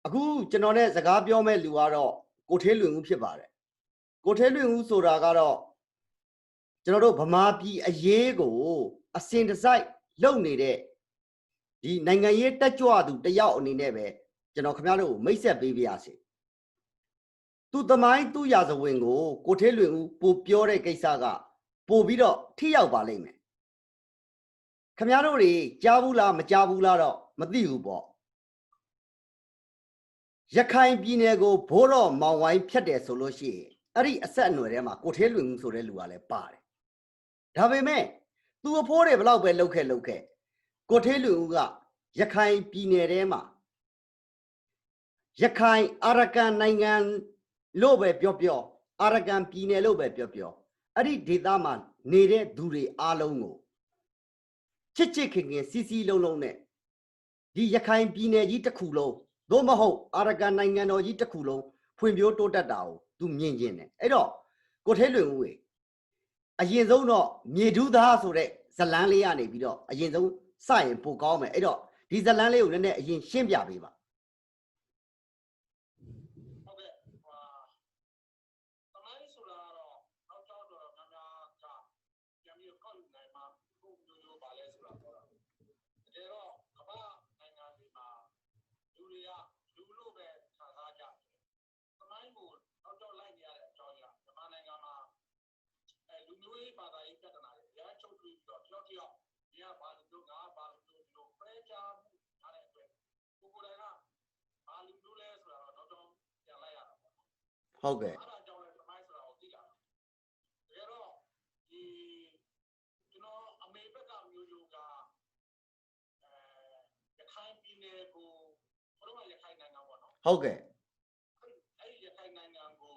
အခုကျွန်တော်နဲ့စကားပြောမဲ့လူကတော့ကိုထေးလွင်ဦးဖြစ်ပါတယ်ကိုထေးလွင်ဦးဆိုတာကတော့ကျွန်တော်တို့ဗမာပြည်အရေးကိုအစင်တစိုက်လုပ်နေတဲ့ဒီနိုင်ငံရေးတက်ကြွသူတယောက်အနေနဲ့ပဲကျွန်တော်ခင်ဗျားတို့ကိုမိတ်ဆက်ပေးပြရစီသူသမိုင်းသူရာဇဝင်ကိုထေးလွင်ဦးပို့ပြောတဲ့ကိစ္စကပို့ပြီးတော့ထိရောက်ပါလိမ့်မယ်ခင်ဗျားတို့တွေကြားဘူးလားမကြားဘူးလားတော့မသိဘူးပေါ့ရခိုင်ပြည်နယ်ကိုဘိုးတော်မောင်ဝိုင်းဖြတ်တယ်ဆိုလို့ရှိရင်အဲ့ဒီအဆက်အနွယ်ထဲမှာကိုထေးလွင်ဦးဆိုတဲ့လူကလည်းပါတယ်ဒါပေမဲ့သူအဖိုးတွေဘလောက်ပဲလှုပ်ခဲ့ကိုထေးလွင်ဦးကရခိုင်ပြည်နယ်ထဲမှာရခိုင်အာရကန်နိုင်ငံလို့ပဲပြောအာရကန်ပြည်နယ်လို့ပဲပြောအဲ့ဒီဒေသမှာနေတဲ့သူတွေအားလုံးကိုချစ်ခင်စီစီလုံးနဲ့ဒီရခိုင်ပြည်နယ်ကြီးတစ်ခုလုံးသို့မဟုတ်အာရကန်နိုင်ငံတော်ကြီးတစ်ခုလုံးဖွံ့ဖြိုးတိုးတက်တာကိုသူမြင်ကျင်တယ်အဲ့တော့ကိုထေးလွင်ဦးအရင်ဆုံးတော့မြေဒူးသားဆိုတဲ့ဇလန်းလေးကနေပြီးတော့အရင်ဆုံးစရင်ပိုကောင်းမယ်အဲ့တော့ဒီဇလန်းလေးကိုလည်းအရင်ရှင်းပြပေးပါဟုတ်ကဲ့ဟုတ်ကဲ့အဲ့ဒီရခိုင်နိုင်ငံကို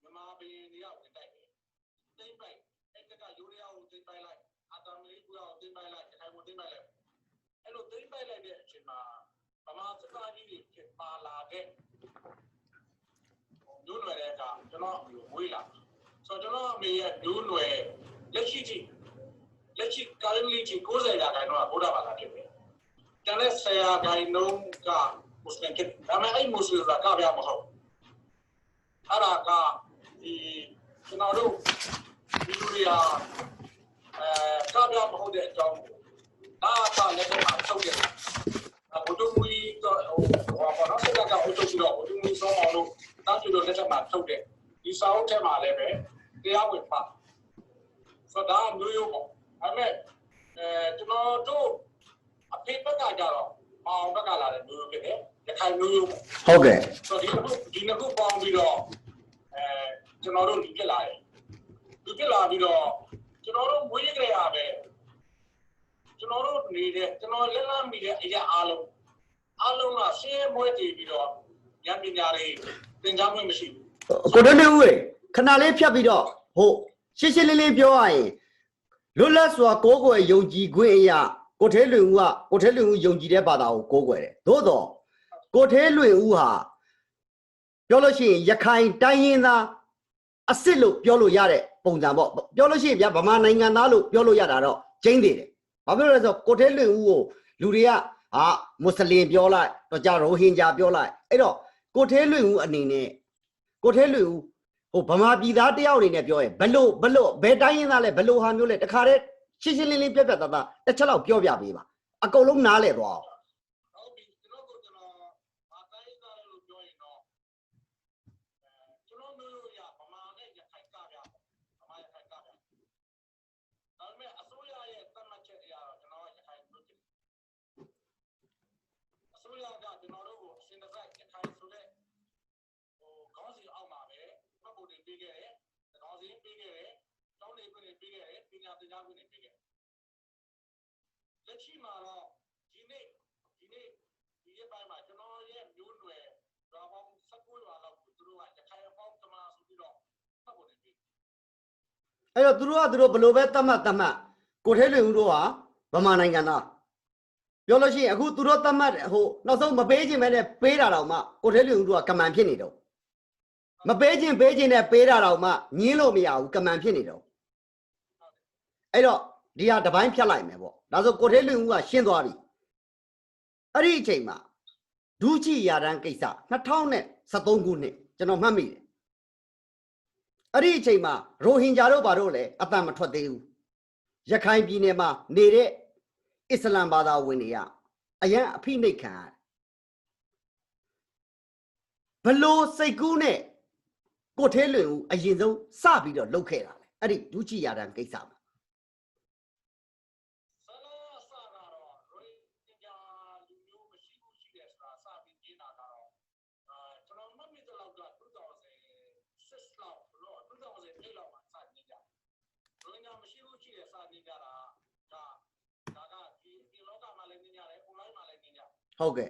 မြန်မာပြည်နေရာဝင်တိုက်တယ်တိမ့်ပိုက်အဲ့ကရိုးရအောင်တိမ့်ပိုက်လိုက်အာတမလေးကူအောင်တိမ့်ပိုက်လိုက်ရခိုင်ကိုတိမ့်ပိုက်လိုက်အဲ့လိုတိမ့်ပိုက်လိုက်တဲ့အချိန်မှာဗမာစစ်သားကြီးတွေဖြစ်ပါလာတဲ့ဒုနွယ်တဲ့ကကျွန်တော်ဝေးလာဆိုတော့ကျွန်တော်အမေရဲ့ဒုနွယ်လက်ရှိကာလလေးကြီး90ရာခိုင်နှုန်းကဗုဒ္ဓဘာသာဖြစ်တယ်ကျန်တဲ့10ရာခိုင်နှုန်းကမွတ်စလင်ဖြစ်ဒါပေမဲ့အဲ့မွတ်စလင်ကပြမဟုတ်အဲ့ဒါကဒီကျွန်တော်တို့ဒီလူတွေကပြမဟုတ်တဲ့အကြောင်းဒါကလည်းတော့ထုတ်တယ်ဘုဒ္ဓမူကြီးတော့ဟိုဘာလို့စကားကိုထုတ်ပြီးတော့ဘုဒ္ဓမူကြီးဆောင်းအောင်လို့တားပြလို့လက်ထက်မှာထုတ်တယ်ဒီစာအုပ်ထဲမှာလည်းပဲတရားဝင်ပါဆိုတော့မျိုးရိုးပေါ့အဲ့မဲ့ကျွန်တော်တို့အဖေဘက်ကကြတော့အောင်ဘက်ကလာတဲ့မျိုးရိုးဖြစ်တယ်ရခိုင်မျိုးရိုးဟုတ်ကဲ့ဆိုတော့ဒီနှစ်ခုပေါင်းပြီးတော့ကျွန်တော်တို့လူပြစ်လာတယ်လူပြစ်လာပြီးတော့ကျွန်တော်တို့မွေးရကြရပဲကျွန်တော်တို့နေတဲ့ကျွန်တော်လက်လမ်းမိတဲ့အရာအားလုံးကရှင်းမွေးတည်ပြီးတော့ဉာဏ်ပညာတွေသင်ကြားမှုမရှိဘူးကိုတန်းဦးခဏလေးဖြတ်ပြီးတော့ဟုတ်ရှင်းလေးပြောရရင်လွတ်လပ်စွာကိုးကွယ်ယုံကြည်ခွင့်အရာကိုထေးလွင်ဦးယုံကြည်တဲ့ဘာသာကိုကိုးကွယ်တယ်သို့တော့ကိုထေးလွင်ဦးဟာပြောလို့ရှိရင်ရခိုင်တိုင်းရင်းသားအစ်စ်လို့ပြောလို့ရတဲ့ပုံစံပေါ့ပြောလို့ရှိရင်ဗျာဗမာနိုင်ငံသားလို့ပြောလို့ရတာတော့ကျင်းသေးတယ်ဘာဖြစ်လို့လဲဆိုတော့ကိုထေးလွင်ဦးကိုလူတွေကမွတ်စလင်ပြောလိုက်တော့ကြရိုဟင်ဂျာပြောလိုက်အဲ့တော့ကိုထေးလွင်ဦးအနေနဲ့ကိုထေးလွင်ဦးဟိုဗမာပြည်သားတယောက်အနေနဲ့ပြောရင်ဘလို့ဘယ်တိုင်းရင်းသားလဲဘလို့ဟာမျိုးလဲတခါတည်းရှင်းလင်းပြတ်သားတစ်ချက်လောက်ပြောပြပေးပါအကုန်လုံးနားလဲသွားအောင်လက်ရှိမှာတော့ဒီနေ့ရက်ပိုင်းမှာကျွန်တော်ရဲ့မျိုးနွယ်ရွာပေါင်း19ရွာလောက်ကိုသူတို့ကရခိုင်အပေါင်းတမဆိုပြီးတော့ဖတ်ဖို့နေပြီအဲ့တော့သူတို့ဘယ်လိုပဲတတ်မှတ်ကိုထေးလွင်ဦးတို့ဟာဗမာနိုင်ငံသားပြောလို့ရှိရင်အခုသူတို့တတ်မှတ်ဟိုနောက်ဆုံးမပေးခြင်းပဲနဲ့ပေးတာတော့မှကိုထေးလွင်ဦးတို့ကကမန်ဖြစ်နေတော့မပေးခြင်းနဲ့ပေးတာတော့မှညင်းလို့မရဘူးကမန်ဖြစ်နေတော့အဲ့တော့ဒီဟာတပိုင်းဖြတ်လိုက်မယ်ပေါ့ဒါဆိုကိုထေးလွင်ဦးကရှင်းသွားပြီ အဲ့ဒီအချိန်မှာဒူးချီယာတန်းကိစ္စ2013ခုနှစ်ကျွန်တော်မှတ်မိတယ်အဲ့ဒီအချိန်မှာရိုဟင်ဂျာတို့ဘာတို့လည်းအတန်မထွက်သေးဘူးရခိုင်ပြည်နယ်မှာနေတဲ့အစ္စလမ်ဘာသာဝင်တွေကအရန်အဖိနှိပ်ခံရတယ်ဘလို့စိတ်ကူးနဲ့ကိုထဲလွင်ဦးအရင်ဆုံးစပြီးတော့လှုပ်ခဲ့တာလေအဲ့ဒီဒူးချီယာတန်းကိစ္စမှာဟုတ်ကဲ့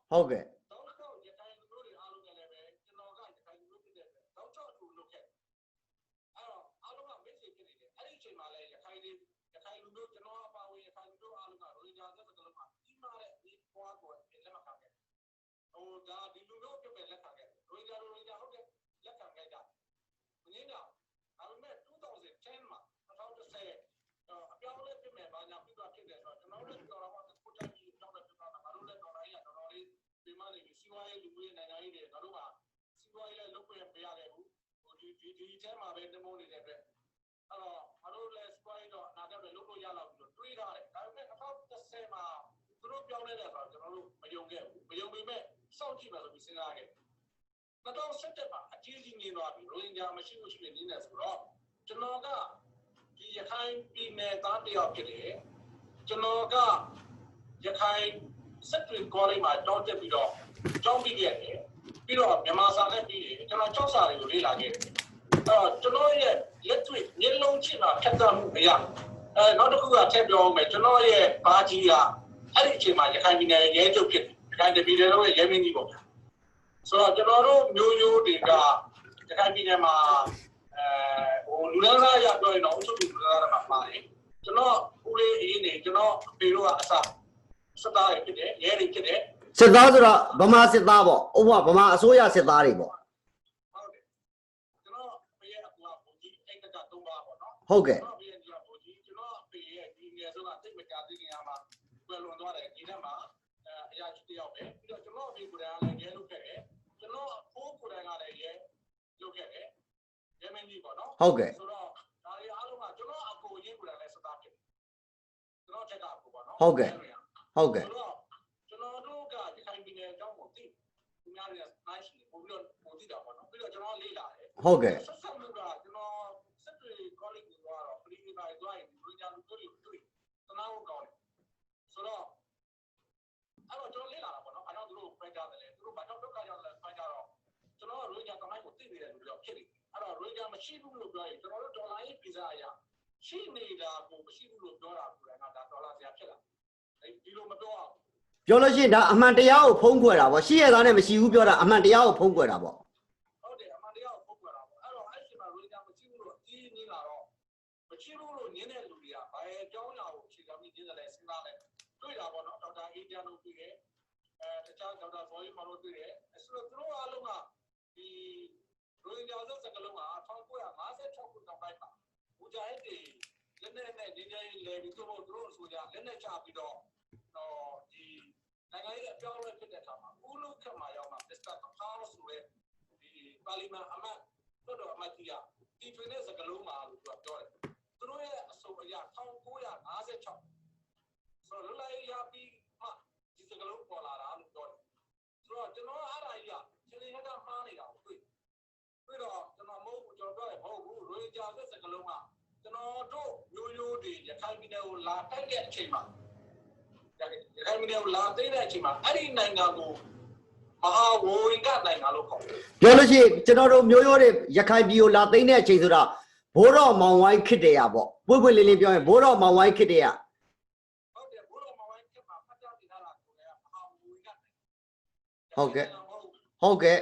ဟုတ်ကဲ့ကျွန်တော်ကရခိုင်စစ်တွေကောလိပ်မှာတောင်းတက်ပြီးတော့ကျောင်းပြီးခဲ့တယ်ပြီးတော့မြန်မာစာနဲ့ပြီးတယ်ကျွန်တော်ကျောင်းစာတွေကိုလေ့လာခဲ့တယ်ကျွန်တော်ရဲ့လက်တွေ့မျက်လုံးချင်းမှာဖြတ်သန်းမှုမရနောက်တစ်ခုကထည့်ပြောမယ်ကျွန်တော်ရဲ့ဘာကြီးကအဲ့ဒီအချိန်မှာရခိုင်ပြည်နယ်ရဲချုပ်ဖြစ်တယ်ရခိုင်ပြည်နယ်ရဲ့ရဲမင်းကြီးပေါ့ဆိုတော့ကျွန်တော်တို့မျိုးရိုးတွေကရခိုင်ပြည်နယ်မှာလူသားစားရပြောရင်တော့အုပ်ချုပ်လူသားစားမှာပါတယ်ကျွန်တော်ဦးလေးအေးနေကျွန်တော်အဖေတို့ကအစစစ်သားတွေဖြစ်တယ်ရဲတွေဖြစ်တယ်စစ်သားဆိုတော့ဗမာစစ်သားပေါ့ဥပမာဗမာအစိုးရစစ်သားတွေပေါ့ဟုတ်တယ်ကျွန်တော်ဖေရဲ့အကူအကူကြီးအိမ်က3ပါပေါ့နော်ဟုတ်ကဲ့ကျွန်တော်ဖေရဲ့အကူကြီးကျွန်တော်ဖေရဲ့ဒီငယ်ဆုံးကတိတ်မကြသေးခင်မှာကွယ်လွန်သွားတယ်ဒီနေ့မှာအရာရှိတယောက်ပဲပြီးတော့ကျွန်တော်အဖေကိုယ်တိုင်လည်းရဲလုပ်ခဲ့တယ်ကျွန်တော်အဖိုးကိုယ်တိုင်ကလည်းရဲလုပ်ခဲ့တယ်ရဲမင်းကြီးပေါ့နော်ဟုတ်ကဲ့ဆိုတော့ဒါတွေအားလုံးကကျွန်တော်အကူကြီးကိုယ်တိုင်လည်းစစ်သားဖြစ်တယ်ကျွန်တော်ထက်ကအကူပေါ့နော်ဟုတ်ကဲ့ဟုတ်ကဲ့ကျွန်တော်တို့ကရခိုင်ပြည်နယ်အကြောင်းကိုသိသူများတွေကနိုင်ရှိပို့ပြီးတော့ပို့သိတာပေါ့နော်ပြီးတော့ကျွန်တော်လေ့လာတယ်ဟုတ်ကဲ့ဆက်ဆက်မှုကကျွန်တော်စစ်တွေ college ကိုသွားတော့ private သွားရင်လူညာလူတို့တွေတွေ့တနာဖို့ကောင်းတယ်ဆိုတော့အဲ့တော့ကျွန်တော်လေ့လာတာပေါ့နော်အားကြောင့်သူတို့ဖိုက်ကြတယ်လေသူတို့ဘာကြောင့်ဒုက္ခရောက်လဲဖိုက်ကြတော့ကျွန်တော်ရိုဟင်ဂျာတမိုင်းကိုသိနေတယ်လို့ပြောဖြစ်နေအဲ့တော့ရိုဟင်ဂျာမရှိဘူးလို့ပြောရင်ကျွန်တော်တို့ဒေါ်လာရေးဗီဇာအရရှိနေတာကိုမရှိဘူးလို့ပြောတာကိုလည်းငါဒါဒေါ်လာဆရာဖြစ်လာဒီလိုမပြောအောင်ပြောလို့ရှိရင်ဒါအမှန်တရားကိုဖုံးကွယ်တာပေါ့ရှိရသားနဲ့မရှိဘူးပြောတာအမှန်တရားကိုဖုံးကွယ်တာပေါ့ဟုတ်တယ်အမှန်တရားကိုဖုံးကွယ်တာပေါ့အဲ့တော့အဲ့ဒီမှာရိုဟင်ဂျာမရှိဘူးလို့အကြီးကြီးလာတော့မရှိဘူးလို့ညင်းတဲ့လူတွေကဘာရဲ့အကြောင်းအရာကိုအခြေခံပြီးညင်းတယ်လဲစဉ်းစားလဲတွေ့တာပေါ့နော်ဒေါက်တာအေးပြန်လို့တွေ့တယ်တခြားဒေါက်တာဇော်ကြီးမောင်တို့တွေ့တယ်ဆိုတော့သူတို့အားလုံးကဒီရိုဟင်ဂျာစကားလုံးက1956ခုနောက်ပိုင်းမှာဘူဂျာဟစ်တွေလက်နဲ့နဲ့နေနေလေပြီးတော့သူတို့ဆိုကြလက်နဲ့ချပြီးတော့ဒီနိုင်ငံရေးအပြောင်းအလဲဖြစ်တဲ့အခါမှာဦးလူခက်မှာရောက်မှာမစ္စတာကဖောင်းဆိုတဲ့ဒီပါလီမန်အမတ်တော်အမတ်ကြီးကတီထွင်တဲ့စကားလုံးမှာလို့သူကပြောတယ်သူတို့ရဲ့အဆိုအရ1956ဆိုတော့လိုက်ရပြီးမှဒီစကားလုံးပေါ်လာတာလို့ပြောတယ်ဆိုတော့ကျွန်တော်အားရကြီးကချင်းလေးဟက်ကမှားနေတာကိုတွေ့တော့ကျွန်တော်မဟုတ်ဘူးကျွန်တော်ပြောတယ်မဟုတ်ဘူးရိုဟင်ဂျာဆိုတဲ့စကားလုံးကကျွန်တော်တို့မျိုးရိုးတွေရခိုင်ပြည်နယ်ကိုလာတိုက်တဲ့အချိန်မှာရခိုင်ပြည်နယ်ကိုလာသိတဲ့အချိန်မှာအဲ့ဒီနိုင်ငံကိုမဟာဝိုင်ကနိုင်ငံလို့ခေါ်တယ်ပြောလို့ရှိရင်ကျွန်တော်တို့မျိုးရိုးတွေရခိုင်ပြည်ကိုလာသိတဲ့အချိန်ဆိုတာဘိုးတော်မောင်ဝိုင်းခစ်တယ်ရပေါ့ပွင့်ပွင့်လင်းလင်းပြောရင်ဘိုးတော်မောင်ဝိုင်းခစ်တယ်ရဟုတ်တယ်ဘိုးတော်မောင်ဝိုင်းခစ်မှာဖတ်ကြားနေလာတာကိုလည်းမဟာဝိုင်ကဟုတ်ကဲ့ဟုတ်ကဲ့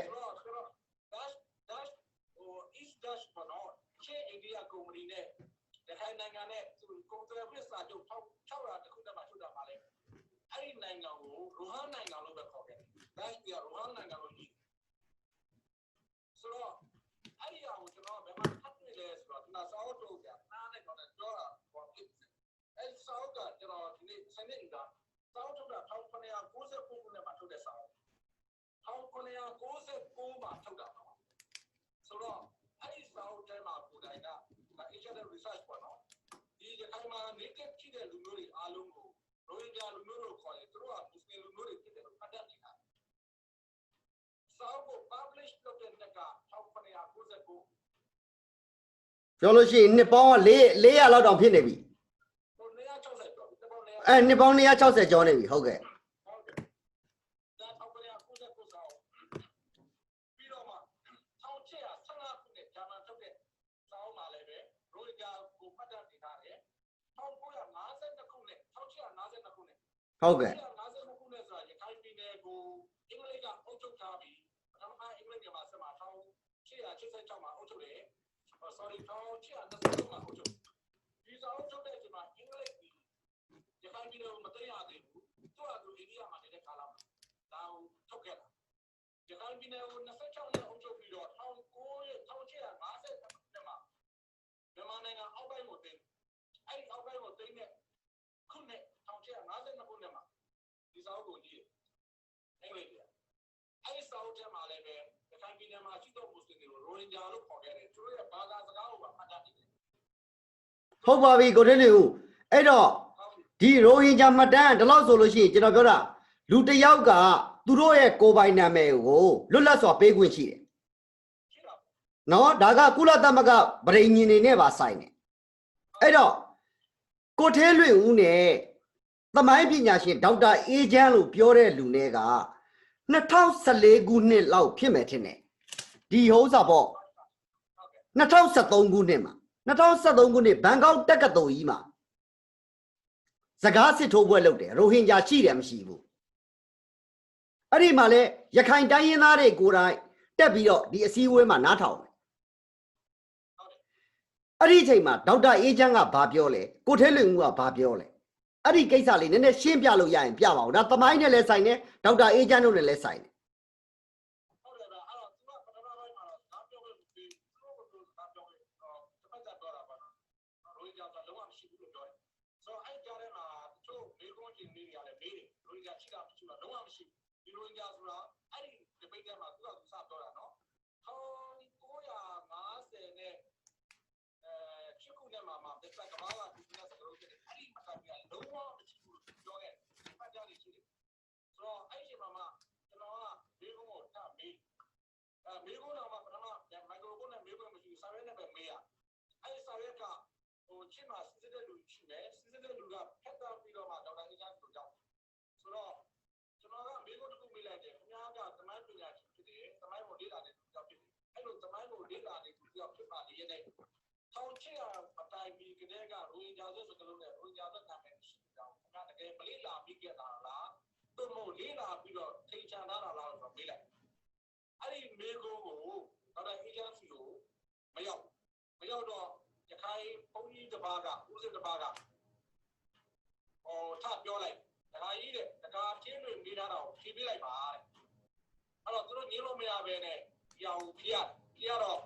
East Dash ပေါ့နော်ရှေ့အိန္ဒိယကုမ္ပဏီနဲ့ရခို ခိုင်နိုင်ငံနဲ့သူကွန်ထရက်ဖစ်စာချုပ်600တခုတည်းမှာထုတ်တာပါလေအဲ့ဒီနိုင်ငံကိုရိုဟန်နိုင်ငံလို့ပဲခေါ်ခဲ့တယ်ဒါကရိုဟန်နိုင်ငံလို့ကြီးဆိုတော့အဲ့ဒီအောင်ကျွန်တော်ဘယ်မှာဖတ်တွေ့လဲဆိုတော့ဒီမှာစာအုပ်ထုတ်ကြနားနဲ့တော့ပြောတာပေါ့ဖြစ်အဲ့စာအုပ်ကကျွန်တော်ဒီနေ့စနေနေ့ကစာအုပ်ထုတ်တာ1999ခုနှစ်မှာထုတ်တဲ့စာအုပ်1999မှာထုတ်တာပါဆိုတော့အဲ့ဒီစာအုပ်ထဲမှာကိုယ်တိုင်ကAsian research ပေါ့နော်ဒီရခိုင်မှာ native ဖြစ်တဲ့လူမျိုးတွေအားလုံးကိုရိုဟင်ဂျာလူမျိုးလို့ခေါ်ရင်သူတို့ကမွတ်စလင်လူမျိုးတွေဖြစ်တယ်လို့ဖတ်တတ်နေတာစာအုပ်ကို publish လုပ်တဲ့နှစ်က1999ပြောလို့ရှိရင်နှစ်ပေါင်း400လောက်တောင်ဖြစ်နေပြီ260ကျော်နှစ်ပေါင်း260ကျော်နေပြီဟုတ်ကဲ့ဒါ1999စာအုပ်ပြီးတော့မှ1815ခုနှစ်ဂျာမန်ထုတ်တဲ့စာအုပ်မှာလည်းပဲရိုဟင်ဂျာကိုဖတ်တတ်နေတာလေ1952ခုနှစ်1852ခုနှစ်ဟုတ်ကဲ့1952ခုနှစ်ဆိုတာရခိုင်ပြည်နယ်ကိုအင်္ဂလိပ်ကအုပ်ချုပ်ထားပြီးပထမအင်္ဂလိပ်မြန်မာစစ်မှာ1886မှာအုပ်ချုပ်တယ်sorry 1823မှာအုပ်ချုပ်ဒီစာအုပ်ချုပ်တဲ့အချိန်မှာအင်္ဂလိပ်ပြည်ရခိုင်ပြည်နယ်ကိုမသိရသေးဘူးသူကသူအိန္ဒိယမှာနေတဲ့ကာလမှာဒါကိုထုတ်ခဲ့တာရခိုင်ပြည်နယ်ကို26နှစ်အုပ်ချုပ်ပြီးတော့1850ခုနှစ်မှာမြန်မာနိုင်ငံအောက်ပိုင်းကိုသိမ်းအဲ့ဒီအောက်ပိုင်းကိုသိမ်းတဲ့ခုနှစ်1852ခုနှစ်မှာဒီစာအုပ်ကိုကြည့်အင်္ဂလိပ်ပြည်အဲ့ဒီစာအုပ်ထဲမှာလည်းပဲရခိုင်ပြည်နယ်မှာရှိသောမွတ်စလင်တွေကိုရိုဟင်ဂျာလို့ခေါ်ခဲ့တယ်သူတို့ရဲ့ဘာသာစကားကိုပါမှတ်တတ်နေတယ်ဟုတ်ပါပြီကိုထင်းနေဦးအဲ့တော့ဒီရိုဟင်ဂျာမှတ်တမ်းဒီလောက်ဆိုလို့ရှိရင်ကျွန်တော်ပြောတာလူတစ်ယောက်ကသူတို့ရဲ့ကိုယ်ပိုင်နာမည်ကိုလွတ်လပ်စွာပေးခွင့်ရှိတယ်နော်ဒါကကုလသမဂ္ဂဗြိဉ္ဉ်နေနဲ့ပါဆိုင်တယ်အဲ့တော့ကိုထဲလွင်ဦးနဲ့သမိုင်းပညာရှင်ဒေါက်တာအေးချမ်းလို့ပြောတဲ့လူတွေက2014ခုနှစ်လောက်ဖြစ်မယ်ထင်တယ်ဒီဟိုးစာပေါ့2013ခုနှစ်မှာ2013ခုနှစ်ဘန်ကောက်တက္ကသိုလ်ကြီးမှာစကားစစ်ထိုးပွဲလုပ်တယ်ရိုဟင်ဂျာရှိတယ်မရှိဘူးအဲ့ဒီမှာလဲရခိုင်တိုင်းရင်းသားတွေကိုယ်တိုင်တက်ပြီးတော့ဒီအစည်းအဝေးမှာနားထောင်တယ်အဲ့ဒီအချိန်မှာဒေါက်တာအေးချမ်းကဘာပြောလဲကိုထဲလွင်ဦးကဘာပြောလဲအဲ့ဒီကိစ္စလေးနည်းနည်းရှင်းပြလို့ရရင်ပြပါဦးဒါသမိုင်းနဲ့လည်းဆိုင်တယ်ဒေါက်တာအေးချမ်းတို့နဲ့လည်းဆိုင်တယ်ဟုတ်တယ်ဗျအဲ့တော့သူကပထမပိုင်းမှာတော့ပြောလို့ဒီသူတို့ကိုပြောလို့တစ်ပတ်တော့တာပါနော်ရိုဟင်ဂျာကလုံးဝမရှိဘူးလို့ပြောတယ်ဆိုတော့အဲ့ကြားထဲမှာတချို့မေကွန်ချင်းနေရတယ်မေးတယ်ရိုဟင်ဂျာရှိတာမရှိဘူးလုံးဝမရှိဘူးဒီရိုဟင်ဂျာဆိုတာအဲ့ဒီဒီပိတ်ထဲမှာသူကစပြောတာနော်1950နဲ့ချစ်ခုနဲ့မှာတစ်ဆက်ကဘာကဒီကစကလုံးဖြစ်တယ်အဲ့ဒီမကပြလုံးဝမရှိဘူးလို့ပြောခဲ့တယ်ပတ်ကြနေရှိတယ်ဆိုတော့အဲ့ဒီမှာကျွန်တော်ကမေကွန်ကိုထမေးမေကွန်တော့ပထမမိုက်ခရိုဖုန်းနဲ့မေကွန်မရှိဘူးစာရွက်နဲ့ပဲမေးရအဲ့ဒီစာရွက်ကဟိုချစ်မှာစစ်စစ်တဲ့လူရှိမယ်စစ်စစ်တဲ့လူကဖက်တာပြီးတော့မှဒေါက်တာအေးချမ်းကိုကြောက်ဆိုတော့ကျွန်တော်ကမေကွန်တစ်ခုမေးလိုက်တယ်အများကသမိုင်းပညာရှင်ဖြစ်တယ်သမိုင်းကိုလေ့လာတဲ့သူကြောက်ဖြစ်တယ်အဲ့လိုသမိုင်းကိုလေ့လာတဲ့သူကြောက်ဖြစ်ပါလေရဲ့1800အတိုင်းပြီးကတည်းကရိုဟင်ဂျာဆိုစကလုံးနဲ့ရိုဟင်ဂျာဆိုနာမည်ရှိတာ။ဒါတကယ်မလေးလာပြီးကြတာလား။သူ့မို့လေးလာပြီးတော့ထိချန်လာတာလားဆိုမေးလိုက်။အဲ့ဒီမေကုန်းကိုဒေါက်တာအေဂျင်စီကိုမရောက်တော့ရခိုင်ဘုန်းကြီးတစ်ပါးကဦးစစ်တစ်ပါးကထပြောလိုက်။ဒါကြီးတဲ့ဒါကချင်းတွေမေးတာတော့ဖြေပေးလိုက်ပါတဲ့။အဲ့တော့သူတို့ညင်းလို့မရဘဲနဲ့ဒီအောင်ဖြေရတော့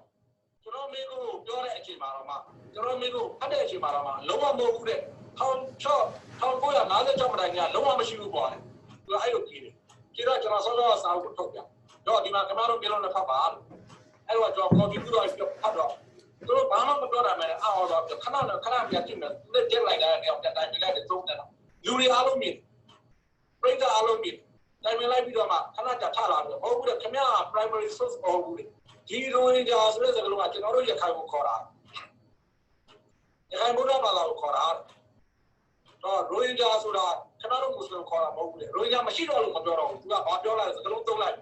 ကျွန်တော်မေကိုပြောတဲ့အချိန်မှာတော့မှကျွန်တော်မေကိုဖတ်တဲ့အချိန်မှာတော့မှလုံးဝမဟုတ်ဘူးတဲ့1956မတိုင်ကလုံးဝမရှိဘူးပေါ့သူကအဲ့လိုကြီးတယ်ကြီးတော့ကျွန်တော်စောစောစာအုပ်ကိုထုတ်ပြတော့ဒီမှာကမ္ဘာတို့ပြောလို့လည်းဖတ်ပါလို့အဲ့တော့ကျွန်တော်ကွန်ပျူတာကိုဖတ်တော့သူတို့ဘာမှမပြောတာမဲ့အော်တော့ခဏပြန်ကြည့်မယ်သူတက်လိုက်တာနဲ့ပြန်တိုင်ပြလိုက်တဲ့သုံးတယ်လူတွေအားလုံးမြင်ပြိတ္တာအားလုံးမြင်တိုင်ပြလိုက်ပြီးတော့မှခဏကြာထလာတယ်ဟုတ်ဘူးတဲ့ခင်ဗျာ primary source ဟုတ်ဘူးဒီရိုဟင်ဂျာဆိုတဲ့စကားလုံးကကျွန်တော်တို့ရခိုင်ကိုခေါ်တာရခိုင်ဗုဒ္ဓဘာသာကိုခေါ်တာတော့ရိုဟင်ဂျာဆိုတာကျွန်တော်တို့မွတ်စလင်ခေါ်တာမဟုတ်ဘူးလေရိုဟင်ဂျာမရှိတော့လို့မပြောတော့ဘူးသူကဘာပြောလာလဲစကားလုံးသုံးလိုက်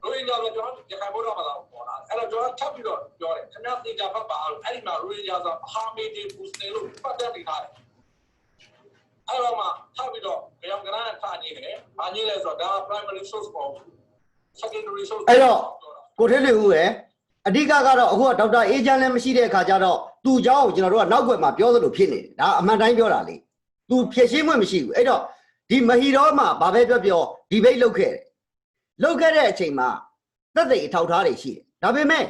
ရိုဟင်ဂျာဆိုကျွန်တော်ရခိုင်ဗုဒ္ဓဘာသာကိုခေါ်တာအဲ့တော့ကျွန်တော်ထပ်ပြီးတော့ပြောတယ်ခင်ဗျားသင်ကြဖတ်ပါလို့အဲ့ဒီမှာရိုဟင်ဂျာဆိုဟာမေဒီပူစတယ်လို့ပတ်သက်နေထားတယ်အဲ့တော့မှထပ်ပြီးတော့ကြောင်ကရန်ထားနေတယ်။ဘာကြီးလဲဆိုတော့ဒါ primary source ပေါ့ secondary source အဲ့တော့ကိုထင်းနေဦးရယ်အဓိကကတော့အခုကဒေါက်တာအေးချမ်းလည်းမရှိတဲ့အခါကျတော့ သူเจ้าကျွန်တော်တို့ကနောက်ွယ်မှာပြောသလိုဖြစ်နေတယ်ဒါအမှန်တိုင်းပြောတာလေသူဖြည့်ရှင်းမှမရှိဘူးအဲ့တော့ဒီမဟီတော်မှာဘာပဲပြောဒီဘိတ်လုတ်ခဲ့တယ်လုတ်ခဲ့တဲ့အချိန်မှာသက်သေအထောက်ထားတွေရှိတယ်ဒါပေမဲ့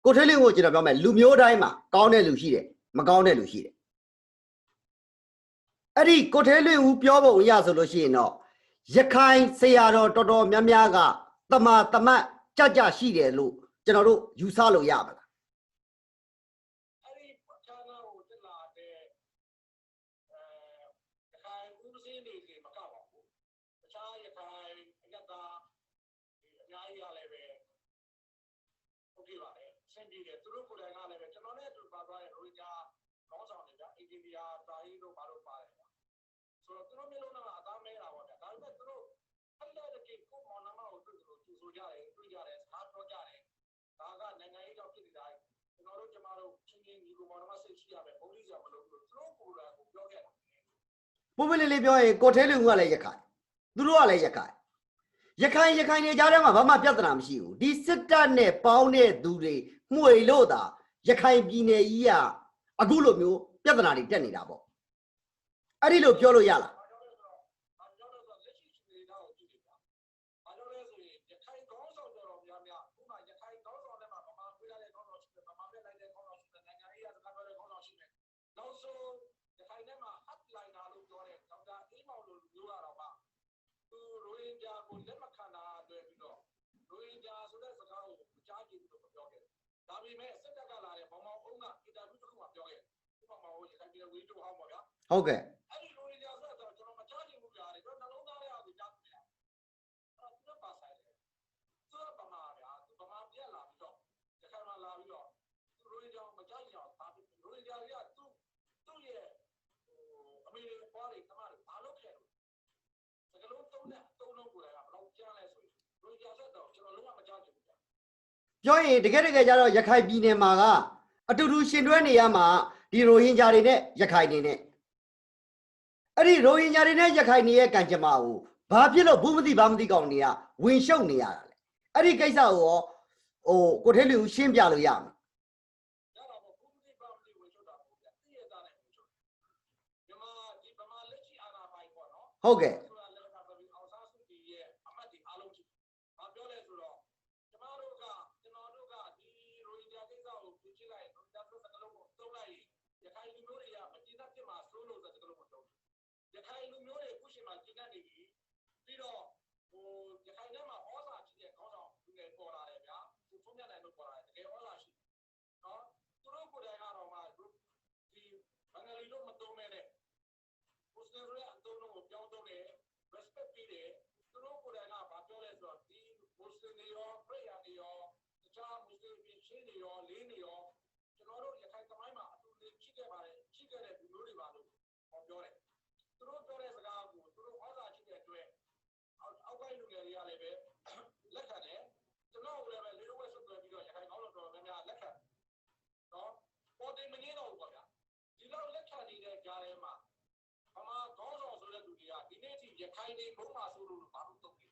ကိုထွေးလင်းကိုကျွန်တော်ပြောမယ်လူမျိုးတိုင်းမှာကောင်းတဲ့လူရှိတယ်မကောင်းတဲ့လူရှိတယ်အဲ့ဒီကိုထွေးလင်းဦးပြောဖို့ရဆိုလို့ရှိရင်တော့ရခိုင်ဆရာတော်တော်တော်များများကတမတ်ကြရှိတယ်လို့ကျွန်တော်တို့ယူဆလို့ရပါလားအဲ့ဒီပဋ္ဌာန်းကိုတက်လာတဲ့ရခိုင်ဦးစင်းတွေမကောက်ပါဘူးတခြားရခိုင်အယက်သားအများကြီးရလည်းပဲဟုတ်ပြီပါလေဆင်ပြေတယ်သူတို့ကိုယ်တိုင်ကလည်းပဲကျွန်တော်နဲ့အတူပါသွားတဲ့ရိုဂျာကောင်းဆောင်တွေကအင်ဂျင်နီယာတာကြီးတို့ဘာလို့ပါတယ်ဆိုတော့သူတို့မျိုးလုံးကအသားမဲတာပေါ့ဗျာဒါပေမဲ့သူတို့အဲ့လိုတကယ်ကိုမောင်နှမကိုတွေ့လို့သူဆိုကြတယ်တွေ့ကြတယ်စကားပြောကြတယ်ဒါကနိုင်ငံရေးကြောင့်ဖြစ်နေတာကျွန်တော်တို့ချင်းချင်းညီကိုမောင်နှမစိတ်ရှိရမယ်ဘုန်းကြီးဆရာမလို့သူတို့ကိုယ်တိုင်ကိုပြောခဲ့တာပုံမလေးပြောရင်ကိုထဲလူကလည်းရခိုင်သူတို့ကလည်းရခိုင်နေကြတဲ့မှာဘာမှပြဿနာမရှိဘူးဒီစစ်တပ်နဲ့ပေါင်းတဲ့သူတွေမှုေလို့တာရခိုင်ပြည်နယ်ကြီးကအခုလိုမျိုးပြဿနာတွေတက်နေတာပေါ့အဲ့ဒီလိုပြောလို့ရလားဒါပေမဲ့စစ်တပ်ကလာတဲ့ဘောင်မောင်အုံးကအင်တာဗျူးတစ်ခုမှပြောခဲ့ဥပမာဟိုရခိုင်ပြည်ဝေးတို့ဟောင်းပါဗျာဟုတ်ကဲ့အဲ့ဒီလိုရကြဆိုတော့ကျွန်တော်မချချင်ဘူးဗျာလေကျွန်တော်နှလုံးသားလေးအောင်ကြားပြတယ်အဲ့ဒါပါဆိုင်တယ်ဆိုတော့ဗမာဗျာဗမာပြက်လာပြီးတော့ရခိုင်မှာလာပြီးတော့သူတို့ရအောင်မချချင်အောင်ဒါရိုရကြတွေကသူ့ရဲ့အမေတွေပွားတွေတမတွေဘာလုပ်ခဲ့လို့စကလုံးသုံးနဲ့သုံးလုံးကိုယ်တိုင်ကဘယ်တော့ကျန်းလဲဆိုရိုရကြဆိုတော့ကျွန်တော်လုံးဝမချချင်ဘူးပြောရင်တကယ်ကြတော့ရခိုင်ပြည်နယ်မှာကအတူတူရှင်တွဲနေရမှာဒီရိုဟင်ဂျာတွေနဲ့ရခိုင်တွေနဲ့အဲ့ဒီရိုဟင်ဂျာတွေနဲ့ရခိုင်တွေရဲ့ကံကြမ္မာကိုဘာဖြစ်လို့ဘူးမသိကောင်တွေကဝင်ရှုပ်နေရတာလဲအဲ့ဒီကိစ္စကိုရောကိုထဲလူရှင်းပြလို့ရမှာဟုတ်ကဲ့ရခိုင်လူမျိုးတွေခုရှိမှကျင်းနေပြီပြီးတော့ရခိုင်ထဲမှာဩဇာရှိတဲ့ခေါင်းဆောင်လူငယ်ပေါ်လာတယ်ဗျာသူဖုံးပြနိုင်လို့ပေါ်လာတယ်တကယ်ဩဇာရှိနော်သူတို့ကိုယ်တိုင်ကတော့မှဒီဘင်္ဂလီလို့မသုံးမဲနဲ့မွတ်စလင်တွေအသုံးလုံးကိုပြောင်းသုံးတယ် respect ပေးတယ်သူတို့ကိုယ်တိုင်ကဘာပြောလဲဆိုတော့ဒီမွတ်စလင်တွေရောခရစ်ယာန်တွေရောတခြားမွတ်စလင်ပြည်ရှင်းတွေရောလေးတွေရောကျွန်တော်တို့ရခိုင်သမိုင်းမှာအတူတူရှိခဲ့ပါတယ်ရှိခဲ့တဲ့လူမျိုးတွေပါလို့ပြောတယ်သူတို့ပြောတဲ့စကားကိုသူတို့ဩဇာရှိတဲ့အတွက်အောက်ပိုင်းလူငယ်တွေကလည်းပဲလက်ခံတယ်ကျွန်တော်ကလည်းပဲလေဝဲဆွဆွဲပြီးတော့ရခိုင်ကောင်းလို့တော်တော်များများလက်ခံနော်ပေါ်တင်မငင်းတော့ဘူးပေါ့ဗျာဒီလောက်လက်ခံနေတဲ့ကြားထဲမှာဗမာကောင်းဆောင်ဆိုတဲ့လူတွေကဒီနေ့ထိရခိုင်တွေဘုံမှာဆိုလို့ဘာလို့တုံ့ပြန်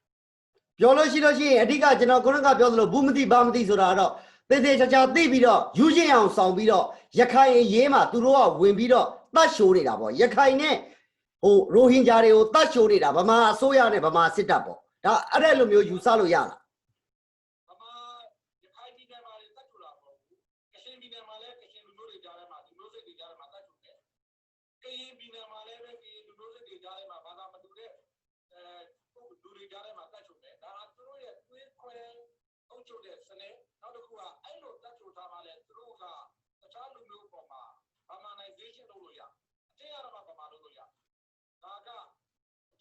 ပြောလို့ရှိရင်အဓိကကျွန်တော်ကိုရကပြောသလိုဘူးမသိဘာမသိဆိုတာတော့သေချာသိပြီးတော့ယူချင်းအောင်ဆောင်ပြီးတော့ရခိုင်ရေးမှာသူတို့ကဝင်ပြီးတော့တတ်ရှိုးနေတာပေါ့ရခိုင်နဲ့ရိုဟင်ဂျာတွေကိုတတ်ရှိုးနေတာဗမာအစိုးရနဲ့ဗမာစစ်တပ်ပေါ့ဒါအဲ့လိုမျိုးယူဆလို့ရလားဗမာရခိုင်ပြည်နယ်မှာတတ်ချိုးတာပေါ့ကချင်ပြည်နယ်မှာလည်းကချင်လူမျိုးတွေကြားထဲမှာဒီမျိုးစစ်တွေကြားထဲမှာတတ်ချိုးတယ်ကရင်ပြည်နယ်မှာလည်းပဲကရင်လူမျိုးစစ်တွေကြားထဲမှာဘာသာမတူတဲ့လူတွေကြားထဲမှာတတ်ချိုးတယ်ဒါကသူတို့ရဲ့သွေးခွဲအုပ်ချုပ်တဲ့စနစ်နောက်တစ်ခုကအဲ့လိုတတ်ချိုးထားမှလည်းသူတို့ကတခြားလူမျိုးပေါ်မှာဗမာနိုင်ဇေးရှင်းလုပ်လို့ရအတင်းရတော့မှဗမာလုပ်လို့ရဒါကတ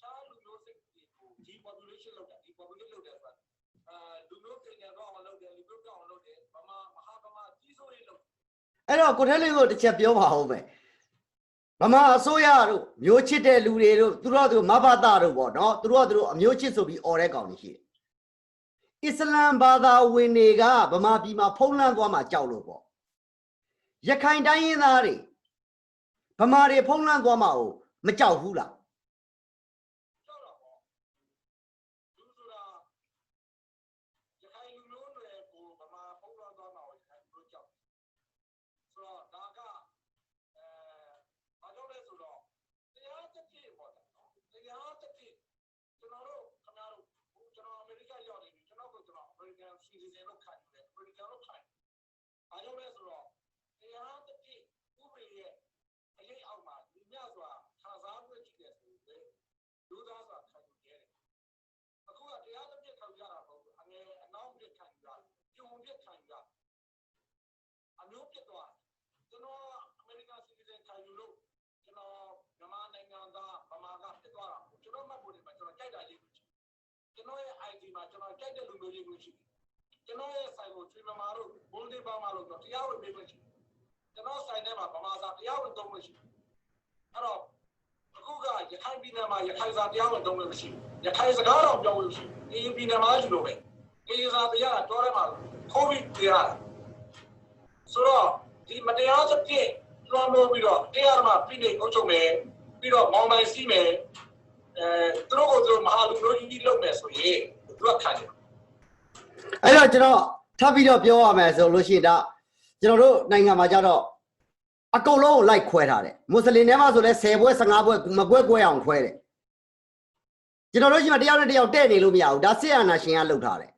ခြားလူမျိုးစစ်တွေကို depopulation လုပ်တာ depopulate လုပ်တယ်ဆိုတာလူမျိုးကိန်းကတော့အောင်လုပ်တယ်လူမျိုးပြောင်းအောင်လုပ်တယ်ဗမာမဟာဗမာကြီးစိုးရေးလုပ်အဲ့တော့ကိုထဲလေးကိုတစ်ချက်ပြောပါဦးမယ်ဗမာအစိုးရတို့မျိုးချစ်တဲ့လူတွေတို့သူတို့မဘာသာတို့ပေါ့နော်သူတို့အမျိုးချစ်ဆိုပြီးអော်တဲ့ကောင်တွေရှိတယ်အစ္စလမ်ဘာသာဝင်တွေကဗမာပြည်မှာဖုံးလွှမ်းသွားမှာကြောက်လို့ပေါ့ရခိုင်တိုင်းရင်းသားတွေဗမာတွေဖုံးလွှမ်းသွားမှာကိုမကြောက်ဘူးလားကြောက်တော့ပေါ့လူဆိုတာရခိုင်လူမျိုးတွေကိုဗမာဖုံးလွှမ်းသွားမှာကိုရခိုင်လူမျိုးကြောက်ဆိုတော့ဒါက ကြောင့်လဲဆိုတော့တရားတစ်ပြည့်ဥပဒေရဲ့အရေးအောက်မှာဒီမြစွာခံစားမှုရှိတယ်ဆိုရင်လူသားစွာခံယူရဲတယ်အခုကတရားတစ်ပြည့်ခံရတာမဟုတ်ဘူးအငယ်အနောက်ပြည့်ခံရပြုံပြည့်ခံရအမျိုးပြည့်သွားကျွန်တော်အမေရိကန်စီတီဇန်ခံယူလို့ကျွန်တော်မြန်မာနိုင်ငံသားဗမာကပြည့်သွားတာကျွန်တော်မှတ်ဖို့ဒီမှာကျွန်တော်ကြိုက်တာရေးကျွန်တော်ရဲ့ ID မှာကျွန်တော်ကြိုက်တဲ့လူမျိုးရေးမှုရှိကျွန်တော်ရဲ့ဆိုင်ကိုချွေမမာတို့ဘုန်းဒီပါမာတို့တရားဝင်ပေးလို့ရှိကျွန်တော်ဆိုင်ထဲမှာဗမာစာတရားဝင်သုံးလို့ရှိအဲ့တော့အခုကရခိုင်ပြည်နယ်မှာရခိုင်စာတရားဝင်သုံးလို့ရှိရခိုင်စကားတော့ပြောလို့ရှိအေးပြည်နယ်မှာရှိလို့ပဲအေးစာတရားတော့ထဲမှာခိုးပြီးတရားဆိုတော့ဒီမတရားသဖြင့်လွှမ်းမိုးပြီးတော့တရားမှာပြည်နေအုပ်ချုပ်မယ်ပြီးတော့မောင်မိုင်စီးမယ်သူတို့ကိုသူတို့မဟာလူမျိုးကြီးလုပ်မယ်ဆိုရင်သူကခံတယ်အဲ့တော့ကျွန်တော်ထပ်ပြီးတော့ပြောရမယ်ဆိုလို့ရှိရင်ဒါကျွန်တော်တို့နိုင်ငံမှာကြတော့အကုန်လုံးကိုလိုက်ခွဲထားတယ်မွတ်စလင်တွေမှာဆိုလဲ10ဘွဲ15ဘွဲမကွဲအောင်ခွဲတယ်ကျွန်တော်တို့ရှိမှတယောက်နဲ့တယောက်တဲ့နေလို့မရဘူးဒါစစ်အာဏာရှင်ကလုပ်ထားတယ်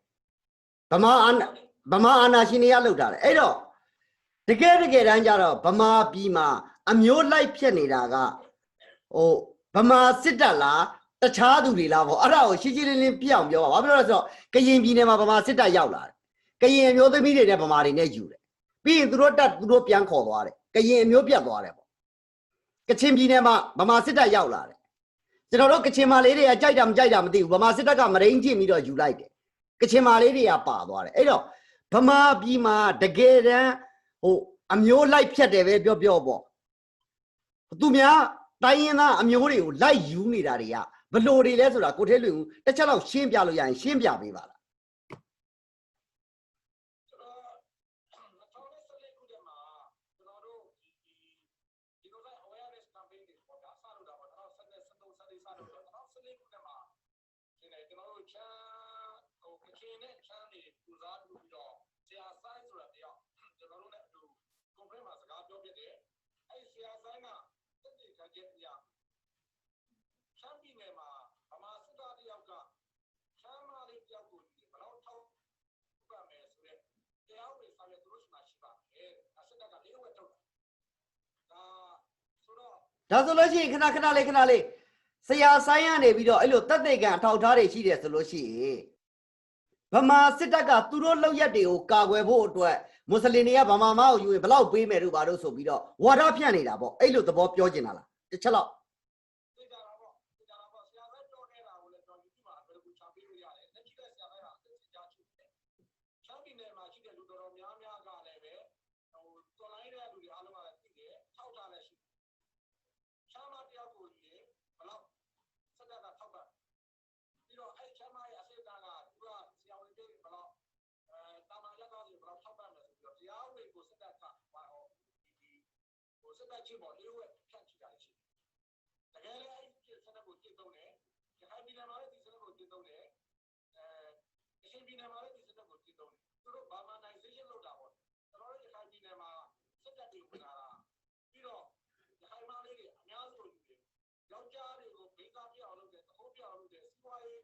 ဗမာအာဏာရှင်တွေကလုပ်ထားတယ်အဲ့တော့တကယ်တမ်းကြတော့ဗမာပြည်မှာအမျိုးလိုက်ဖြစ်နေတာကဗမာစစ်တပ်လားတခြားသူတွေလားပေါ့အဲ့ဒါကိုရှင်းရှင်းလင်းလင်းပြအောင်ပြောပါဘာဖြစ်လို့လဲဆိုတော့ကရင်ပြည်နယ်မှာဗမာစစ်တပ်ရောက်လာတယ်ကရင်အမျိုးသမီးတွေနဲ့ဗမာတွေနဲ့ယူတယ်ပြီးရင်သူတို့ပြန်ခေါ်သွားတယ်ကရင်အမျိုးပြတ်သွားတယ်ပေါ့ကချင်ပြည်နယ်မှာဗမာစစ်တပ်ရောက်လာတယ်ကျွန်တော်တို့ကချင်မာလေးတွေကကြိုက်တာမကြိုက်တာမသိဘူးဗမာစစ်တပ်ကမရင်းကျင့်ပြီးတော့ယူလိုက်တယ်ကချင်မာလေးတွေကပါသွားတယ်အဲ့တော့ဗမာပြည်မှာတကယ်တမ်းအမျိုးလိုက်ဖြတ်တယ်ပဲပြောပေါ့သူများတိုင်းရင်းသားအမျိုးတွေကိုလိုက်ယူနေတာတွေကဘလို့တွေလဲဆိုတာကိုထဲလွင်ဦးတစ်ချက်တော့ရှင်းပြလို့ရရင်ရှင်းပြပေးပါလားချမ်းပြည်နယ်မှာဗမာစစ်သားတယောက်ကချမ်းမာလေးတယောက်ကိုဘယ်တော့ထောက်ပံ့မယ်ဆိုတဲ့တရားဝင်ဆောင်ရွက်သူတို့ရှိမှရှိပါတယ်အစစ်တပ်ကလေးဝက်ထုတ်တာဒါဆိုလို့ရှိရင်ခဏလေးဆရာဆိုင်ရနေပြီးတော့အဲ့လိုတက်တဲ့ကံအထောက်ထားတွေရှိတယ်ဆိုလို့ရှိရင်ဗမာစစ်တပ်ကသူတို့လောက်ရက်တွေကိုကာကွယ်ဖို့အတွက်မွတ်စလင်တွေကဗမာမာကိုယူရင်ဘလောက်ပေးမယ်လို့ဘာလို့ဆိုပြီးတော့ဝါဒဖြန့်နေတာပေါ့အဲ့လိုသဘောပြောချင်တာလားတစ်ချက်လောက်စစ်တပ်ချင်းပေါ်လေးဝက်ဖြန့်ချိတာရှိတကယ်လည်းအဲ့ဒီစနစ်ကိုကျင့်သုံးတယ်ရခိုင်ပြည်နယ်မှာလည်းဒီစနစ်ကိုကျင့်သုံးတယ်အရှေ့ပြည်နယ်မှာလည်းဒီစနစ်ကိုကျင့်သုံးတယ်သူတို့ဘာမာနိုင်ဇေးရှင်းလုပ်တာပေါ့ကျွန်တော်တို့ရခိုင်ပြည်နယ်မှာစစ်တပ်တွေဝင်လာတာပြီးတော့ရခိုင်မလေးတွေအများစုလူတွေယောက်ျားတွေကိုမိသားပြအောင်လုပ်တယ်သခိုးပြအောင်လုပ်တယ်စီးပွားရေး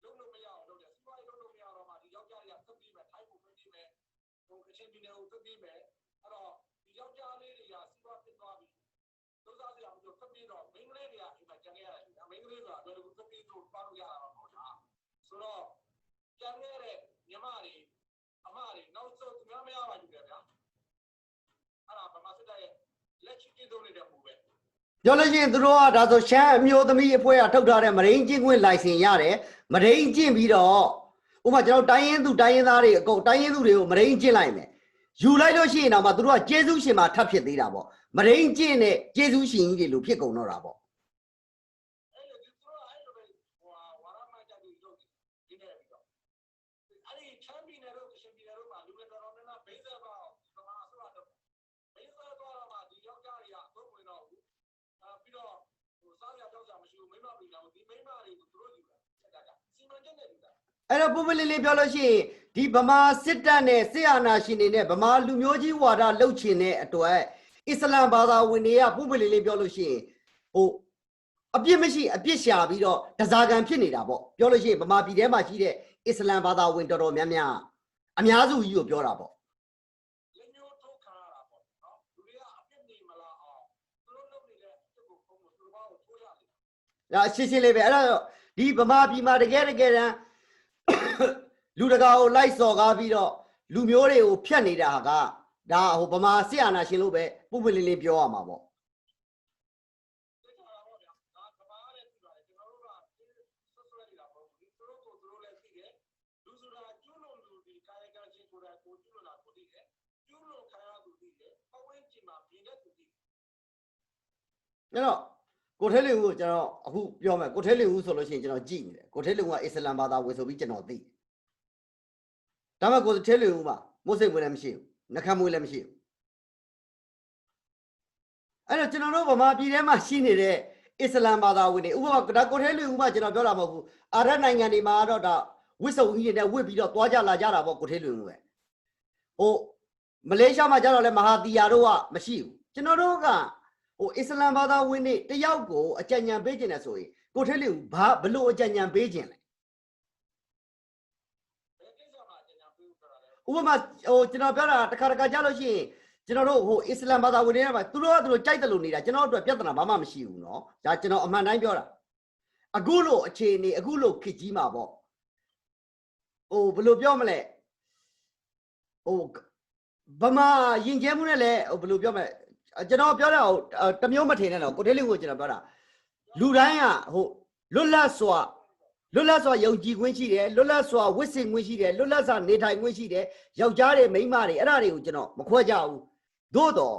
လုပ်လို့မရအောင်လုပ်တယ်စီးပွားရေးလုပ်လို့မရတော့မှဒီယောက်ျားတွေကသက်ပြီးမယ်ထိုင်းကိုပြီးမယ်အရှေ့ပြည်နယ်ကိုသက်ပြီးမယ်အဲ့တော့ဒီယောက်ျားလေးတွေကစီးပွားဖြစ်သွားပြီသုံးစားစရာမလိုသက်ပြီးတော့မိန်းကလေးတွေကအိမ်မှာကျန်ခဲ့ရတယ်မိန်းကလေးဆိုတာဘယ်လိုသက်ပြီးတော့ပါလို့ရတာမဟုတ်လားဆိုတော့ကျန်ခဲ့တဲ့ညီမတွေအမတွေနောက်ဆုံးသူများမရပါဘူးလေဗျာအဲ့ဒါဗမာစစ်တပ်ရဲ့လက်ရှိတည်သုံးနေတဲ့မူပဲပြောလို့ရှိရင်သူတို့ကဒါဆိုရှမ်းအမျိုးသမီးအဖွဲ့ကထုတ်ထားတဲ့မရင်းကျင့်ခွင့်လိုင်စင်ရတယ်မရင်းကျင့်ပြီးတော့ဥပမာကျွန်တော်တိုင်းရင်းသားတွေအကုန်တိုင်းရင်းသူတွေကိုမရင်းကျင့်လိုက်မယ်ယူလိုက်လို့ရှိရင်တော့မှသူတို့ကကျေးဇူးရှင်မှာထပ်ဖြစ်သေးတာပေါ့မရင်းကျင့်နဲ့ကျေးဇူးရှင်ကြီးတွေလို့ဖြစ်ကုန်တော့တာပေါ့အဲ့လိုဒီလိုအဲ့လိုပဲဝါရမကြပြီးလုပ်ဒီနေပြီးတော့အဲ့ဒီချမ်းပြည်နယ်တို့ရှင်ပြည်နယ်တို့မှာလူတွေတော်တော်များများဘိန်းဆက်ပါဗမာအစိုးရတော့ဘိန်းဆက်သွားတော့မှဒီယောက်ျားတွေကအသုံးဝင်တော့ဘူးပြီးတော့စားရကြောက်ကြမရှိဘူးမိမပြည်လာဒီမိမတွေကိုသူတို့ယူတာစက်ကစီမံချက်နဲ့ယူတာအဲ့တော့ပုပ္ပလေးပြောလို့ရှိရင်ဒီဗမာစစ်တပ်နဲ့စစ်အာဏာရှင်တွေနဲ့ဗမာလူမျိုးကြီးဝါဒလှုပ်ချင်တဲ့အတွက်အစ္စလမ်ဘာသာဝင်တွေကပုပ္ပလေးပြောလို့ရှိရင်အပြစ်မရှိအပြစ်ရှာပြီးတော့တစားကံဖြစ်နေတာပေါ့ပြောလို့ရှိရင်ဗမာပြည်ထဲမှာရှိတဲ့အစ္စလမ်ဘာသာဝင်တော်တော်များများအများစုကြီးကိုပြောတာပေါ့လက်ညှိုးထိုး ရှင်းရှင်းလေးပဲအဲ့ဒါဒီဗမာပြည်မှာတကယ်တမ်းလူတကာကိုလိုက်စော်ကားပြီးတော့လူမျိုးတွေကိုဖျက်နေတာကဒါဟိုဗမာစစ်အာဏာရှင်လို့ပဲပုပ်ပွလင်းလေးပြောရမှာပေါ့အဲ့တော့ကိုထဲလင်ဦးကိုကျွန်တော်အခုပြောမယ်ကိုထဲလင်ဦးဆိုလို့ရှိရင်ကျွန်တော်ကြည့်နေတယ်ကိုထဲလင်ဦးကအစ္စလမ်ဘာသာဝင်ဆိုပြီးကျွန်တော်သိဒါမှကိုထဲလင်ဦးမှာမိုးစိတ်ဝင်လည်းမရှိဘူးနှခမ်းမွေးလည်းမရှိဘူးအဲ့တော့ကျွန်တော်တို့ဗမာပြည်ထဲမှာရှိနေတဲ့အစ္စလမ်ဘာသာဝင်တွေဥပမာဒါကိုထဲလင်ဦးမှာကျွန်တော်ပြောတာမဟုတ်ဘူးအာရတ်နိုင်ငံတွေမှာတော့ဒါဝစ်စုံကြီးတွေနဲ့ဝစ်ပြီးတော့သွားကြလာကြတာပေါ့ကိုထဲလင်ဦးပဲဟိုမလေးရှားမှာကျတော့လည်းမဟာတီယာတို့ကမရှိဘူးကျွန်တော်တို့ကဟိုအစ္စလမ်ဘာသာဝင်တွေတယောက်ကိုအကြံဉာဏ်ပေးခြင်းလဲဆိုရင်ကိုထဲလင်ဦးဘာဘလို့အကြံဉာဏ်ပေးခြင်းလဲဥပမာဟိုကျွန်တော်ပြောတာတစ်ခါကြားလို့ရှိရင်ကျွန်တော်တို့ဟိုအစ္စလမ်ဘာသာဝင်တွေမှာသူတို့ကသူတို့ကြိုက်တယ်လို့နေတာကျွန်တော်တို့အတွက်ပြဿနာဘာမှမရှိဘူးเนาะဒါကျွန်တော်အမှန်တိုင်းပြောတာအခုလို့အခြေအနေအခုလို့ခေတ်ကြီးမှာပေါ့ဟိုဘယ်လိုပြောမလဲဟိုဗမာယဉ်ကျေးမှုနဲ့လည်းဟိုဘယ်လိုပြောမလဲကျွန်တော်ပြောတာဟိုတမျိုးမထင်နဲ့တော့ကိုထဲလင်ကိုကျွန်တော်ပြောတာလူတိုင်းကဟိုလွတ်လပ်စွာယုံကြည်ခွင့်ရှိတယ်လွတ်လပ်စွာဝတ်ဆင်ခွင့်ရှိတယ်လွတ်လပ်စွာနေထိုင်ခွင့်ရှိတယ်ယောက်ျားတွေမိန်းမတွေအဲ့ဒါတွေကိုကျွန်တော်မခွဲကြဘူးသို့တော့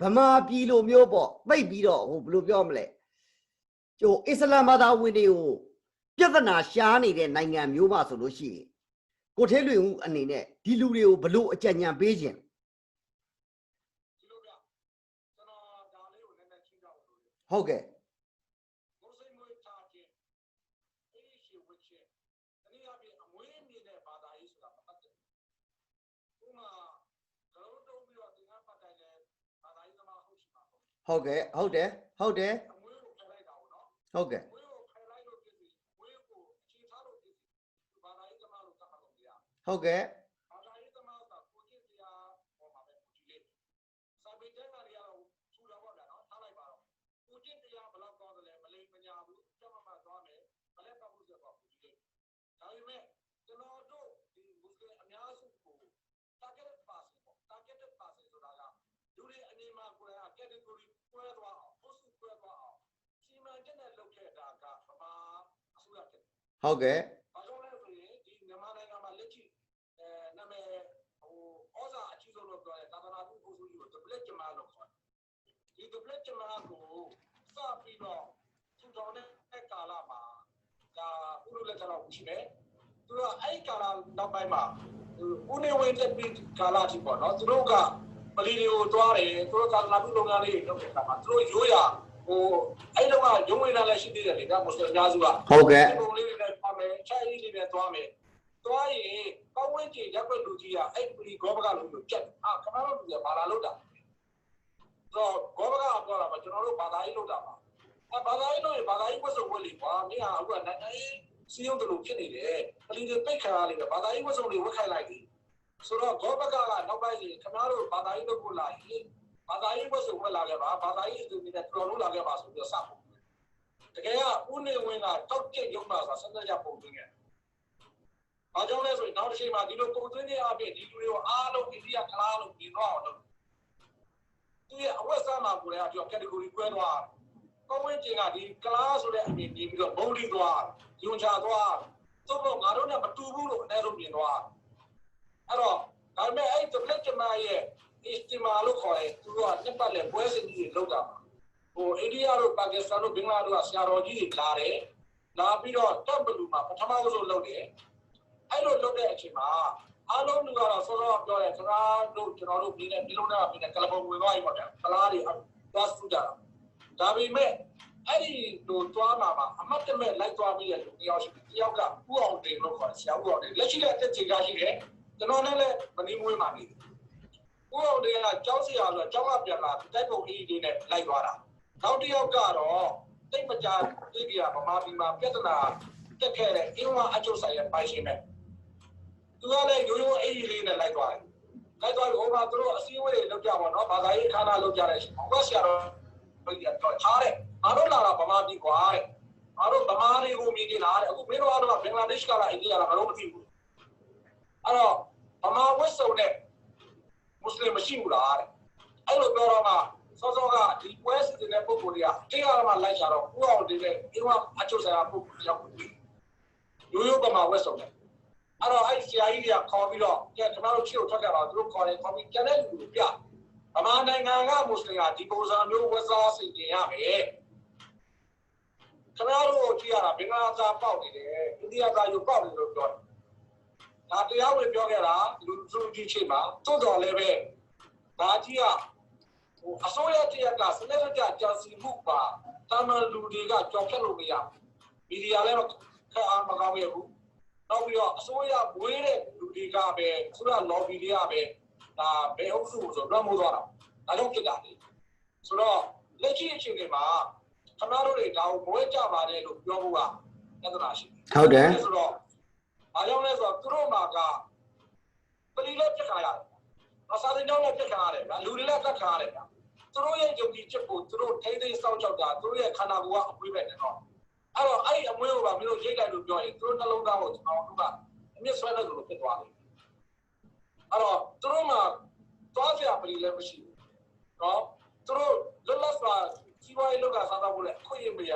ဗမာပြည်လိုမျိုးပေါ့ပိတ်ပြီးတော့ဟိုဘယ်လိုပြောမလဲဟိုအစ္စလမ်ဘာသာဝင်တွေကိုပြဿနာရှားနေတဲ့နိုင်ငံမျိုးမှာဆိုလို့ရှိရင်ကိုထဲလင်ဦးအနေနဲ့ဒီလူတွေကိုဘလို့အကြံဉာဏ်ပေးခြင်းဟုတ်ကဲ့ဟုတ်ကဲ့ဟုတ်တယ်ဟုတ်ကဲ့ဟုတ်ကဲ့ဟုတ်ကဲ့ဘာကြောင့်လဲဆိုရင်ဒီမြန်မာနိုင်ငံမှာလက်ရှိနာမည်ဟိုဩဇာအကြီးဆုံးလို့ပြောတဲ့သာသနာ့အုပ်စုကြီးကို duplet ကျမလို့ခေါ်တယ်ဒီ duplet ကျမကိုစပြီးတော့ထူထောင်တဲ့ကာလမှာဒါဥရုလက်ထက်တော့ရှိတယ်သူကအဲ့ကာလနောက်ပိုင်းမှာဦးနေဝင်းတက်ပြီးကာလထိပေါ့နော်သူတို့ကပလီတွေကိုတွားတယ်သူတို့ကလာပြီးလုပ်ငန်းလေးလုပ်တဲ့အခါမှာသူတို့ရိုးရာဟိုအဲ့တော့ကရုံးဝင်လာလည်းရှိသေးတယ်လေဒါမွတ်စလင်အများစုကဟုတ်ကဲ့ပုံလေးတွေနဲ့ပါမယ်ချိုင်းလေးတွေနဲ့တွားမယ်တွားရင်ကောင်းဝင်းကြီးရပ်ွက်လူကြီးကအဲ့ပလီဂောဘကလူမျိုးပြတ်ခဏတော့လူကြီးဘာလာလို့တာတော့ဂောဘကပြောတာပါကျွန်တော်တို့ဘာသာရေးလုပ်တာပါဘာသာရေးလို့ဘာသာရေးဝတ်စုံဝတ်လီကွာမင်းဟာအခုကနိုင်ငံရေးစီးရုံးတလို့ဖြစ်နေတယ်ပလီတွေပိတ်ခါရလိမ့်မယ်ဘာသာရေးဝတ်စုံတွေဝတ်ခိုင်းလိုက်ပြီဆိုတော့ဂောဘကနောက်ပိုင်းကြီးခင်ဗျားတို့ဘာသာရေးလုပ်ဖို့လာရင်ဘာသာရေးဝတ်စုံဝတ်လာခဲ့ပါဘာသာရေးအတူတူနဲ့တော်လို့လာခဲ့ပါဆိုပြီးစဖို့တကယ်ကဦးနေဝင်းကတောက်ကျက်ရုံမှာဆိုစက်ကြပုံသွင်းခဲ့ဘာကြောင့်လဲဆိုရင်နောက်တစ်ချိန်မှာဒီလိုပုံသွင်းတဲ့အပြင်ဒီလူတွေကိုအားလုံးအိန္ဒိယကလားလို့ပြင်တော့အောင်သူရဲ့အဝတ်စားမှာကိုလည်းအပြော category ကွဲသွားကောင်းဝင်းကျင်ကဒီကလားဆိုတဲ့အပြင်ပြီးတော့ဘုံလီသွားယွန်ချသွားသို့တော့ငါတို့နဲ့မတူဘူးလို့အနည်းဆုံးပြင်သွားအဲ့တော့ဒါပေမဲ့အဲ့ဒီလက်ကျမရဲ့ istima လို့ခေါ်တယ်သူကနှစ်ပတ်လည်းပွဲစဉ်ကြီးတွေလုပ်တာဟိုအိန္ဒိယတို့ပါကစ္စတန်တို့ဘင်္ဂလားတို့ကဆရာတော်ကြီးတွေလာတယ်လာပြီးတော့တပ်ဘလူမှာပထမဆုံးလုပ်တယ်အဲ့လိုလုပ်တဲ့အချိန်မှာအားလုံးလူကတော့စောစောပြောတယ်ကျွန်တော်တို့ပြည်နယ်ပြည်လုံးထဲမှာပြည်နယ်ကလပုံဝင်သွားပြီပေါ့ဗျာကလားတွေသွားစုကြတာဒါပေမဲ့အဲ့ဒီတို့သွားမှာအမတ်တမဲ့လိုက်သွားပြီးတဲ့လူတယောက်ရှိတယ်တယောက်ကဥအောင်တင်လို့ခေါ်တယ်ဆရာဥအောင်တင်လက်ရှိလက်တက်ချိန်ကရှိတယ်ကျွန်တော်လည်းမနီးမွေးမှာနေတယ်ဥအောင်တင်ကကြောက်စရာဆိုတော့ကြောက်ကပြန်လာတိုက်ပုံအေးလေးနဲ့လိုက်သွားတာနောက်တစ်ယောက်ကတော့တိတ်မကြသိကြဗမာပြည်မှာပြဿနာတက်ခဲ့တဲ့အင်းဝအချုပ်ဆိုင်ရဲ့ပိုင်ရှင်ပဲသူကလည်းရိုးရိုးအေးလေးနဲ့လိုက်သွားတယ်လိုက်သွားပြီးဟိုမှာသူတို့အစည်းအဝေးတွေလုပ်ကြပါတော့ဘာသာရေးခါနာလုပ်ကြတဲ့ရှင်ဟောဆရာတော်ဘယ်ကတော့ထားတယ်အားလုံးလာတာဗမာပြည်ကွာတဲ့ အားတို့ဗမာတွေကိုမြင်နေတာတဲ့အခုမင်းတို့အားလုံးကဘင်္ဂလားဒေ့ရှ်ကလာအိန္ဒိယကငါတို့မသိဘူးအဲ့တော့ဗမာဝတ်စုံနဲ့မွတ်စလင်မရှိဘူးလားတဲ့အဲ့လိုပြောတော့မှစောစောကဒီပွဲစီတဲ့ပုံကိုယ်တွေကတရားမှလိုက်ကြတော့ဥအောင်ဒီနဲ့ဒီကအချို့ဆရာပုံကိုရောက်ပြီးရိုးရိုးဗမာဝတ်စုံနဲ့အဲ့တော့အဲ့ဆရာကြီးတွေကခေါ်ပြီးတော့ကျကျွန်တော်တို့ချစ်ကိုထွက်ကြတာသူတို့ခေါ်တယ်ခေါ်ပြီးကျန်တဲ့လူတွေပြဗမာနိုင်ငံကမွတ်စလင်ကဒီပုံစံမျိုးဝတ်စားစီတင်ရမယ်ကျွန်တော်တို့ကြည့်ရတာဘင်္ဂလားသားပေါက်နေတယ်အိန္ဒိယသားယူပေါက်နေလို့ပြောတယ်ဒါတရားဝင်ပြောခဲ့တာလူစုကြီးချိန်မှာတိုးတော်လည်းပဲဒါကြီးကအစိုးရတရားကစနစ်တကျကြာစီမှုပါတာမန်လူတွေကကြောက်ဖြတ်လို့မရဘူးမီဒီယာလည်းခက်အားမကောင်းရဘူးနောက်ပြီးတော့အစိုးရမွေးတဲ့လူတွေကပဲအစိုးရ lobby တွေကပဲဒါဘယ်အုပ်စုဆိုတော့မိုးသွားတာဒါကြောင့်ဖြစ်တာလေဆိုတော့လက်ရှိအချိန်တွေမှာခဏတို့တွေဒါကိုမွေးကြပါတယ်လို့ပြောဖို့ကပြဿနာရှိတယ်ဟုတ်တယ်ဆိုတော့အားကြောင့်လဲဆိုတော့သူတို့မှာကပလီလက်ပြစ်ခါရတယ်အစားတင်ကြောင်းလည်းပြစ်ခါရတယ်ဗျာလူတွေလည်းပြစ်ခါရတယ်ဗျာသူတို့ရဲ့ယုံကြည်ချက်ကိုသူတို့ထိသိမ်းစောင့်ကြောက်တာသူတို့ရဲ့ခန္ဓာကိုယ်ကအမွေးပဲနေတော့အဲ့တော့အဲ့ဒီအမွေးကိုပါမင်းတို့ရိတ်လိုက်လို့ပြောရင်သူတို့နှလုံးသားကိုကျွန်တော်တို့ကအမြင့်ဆွဲတဲ့လိုဖြစ်သွားတယ်အဲ့တော့သူတို့မှာသွားကြပလီလည်းမရှိဘူးနော်သူတို့လွတ်လပ်စွာစီးပွားရေးလုပ်တာစားတော့ဘူးလေအခွင့်အရေးမရ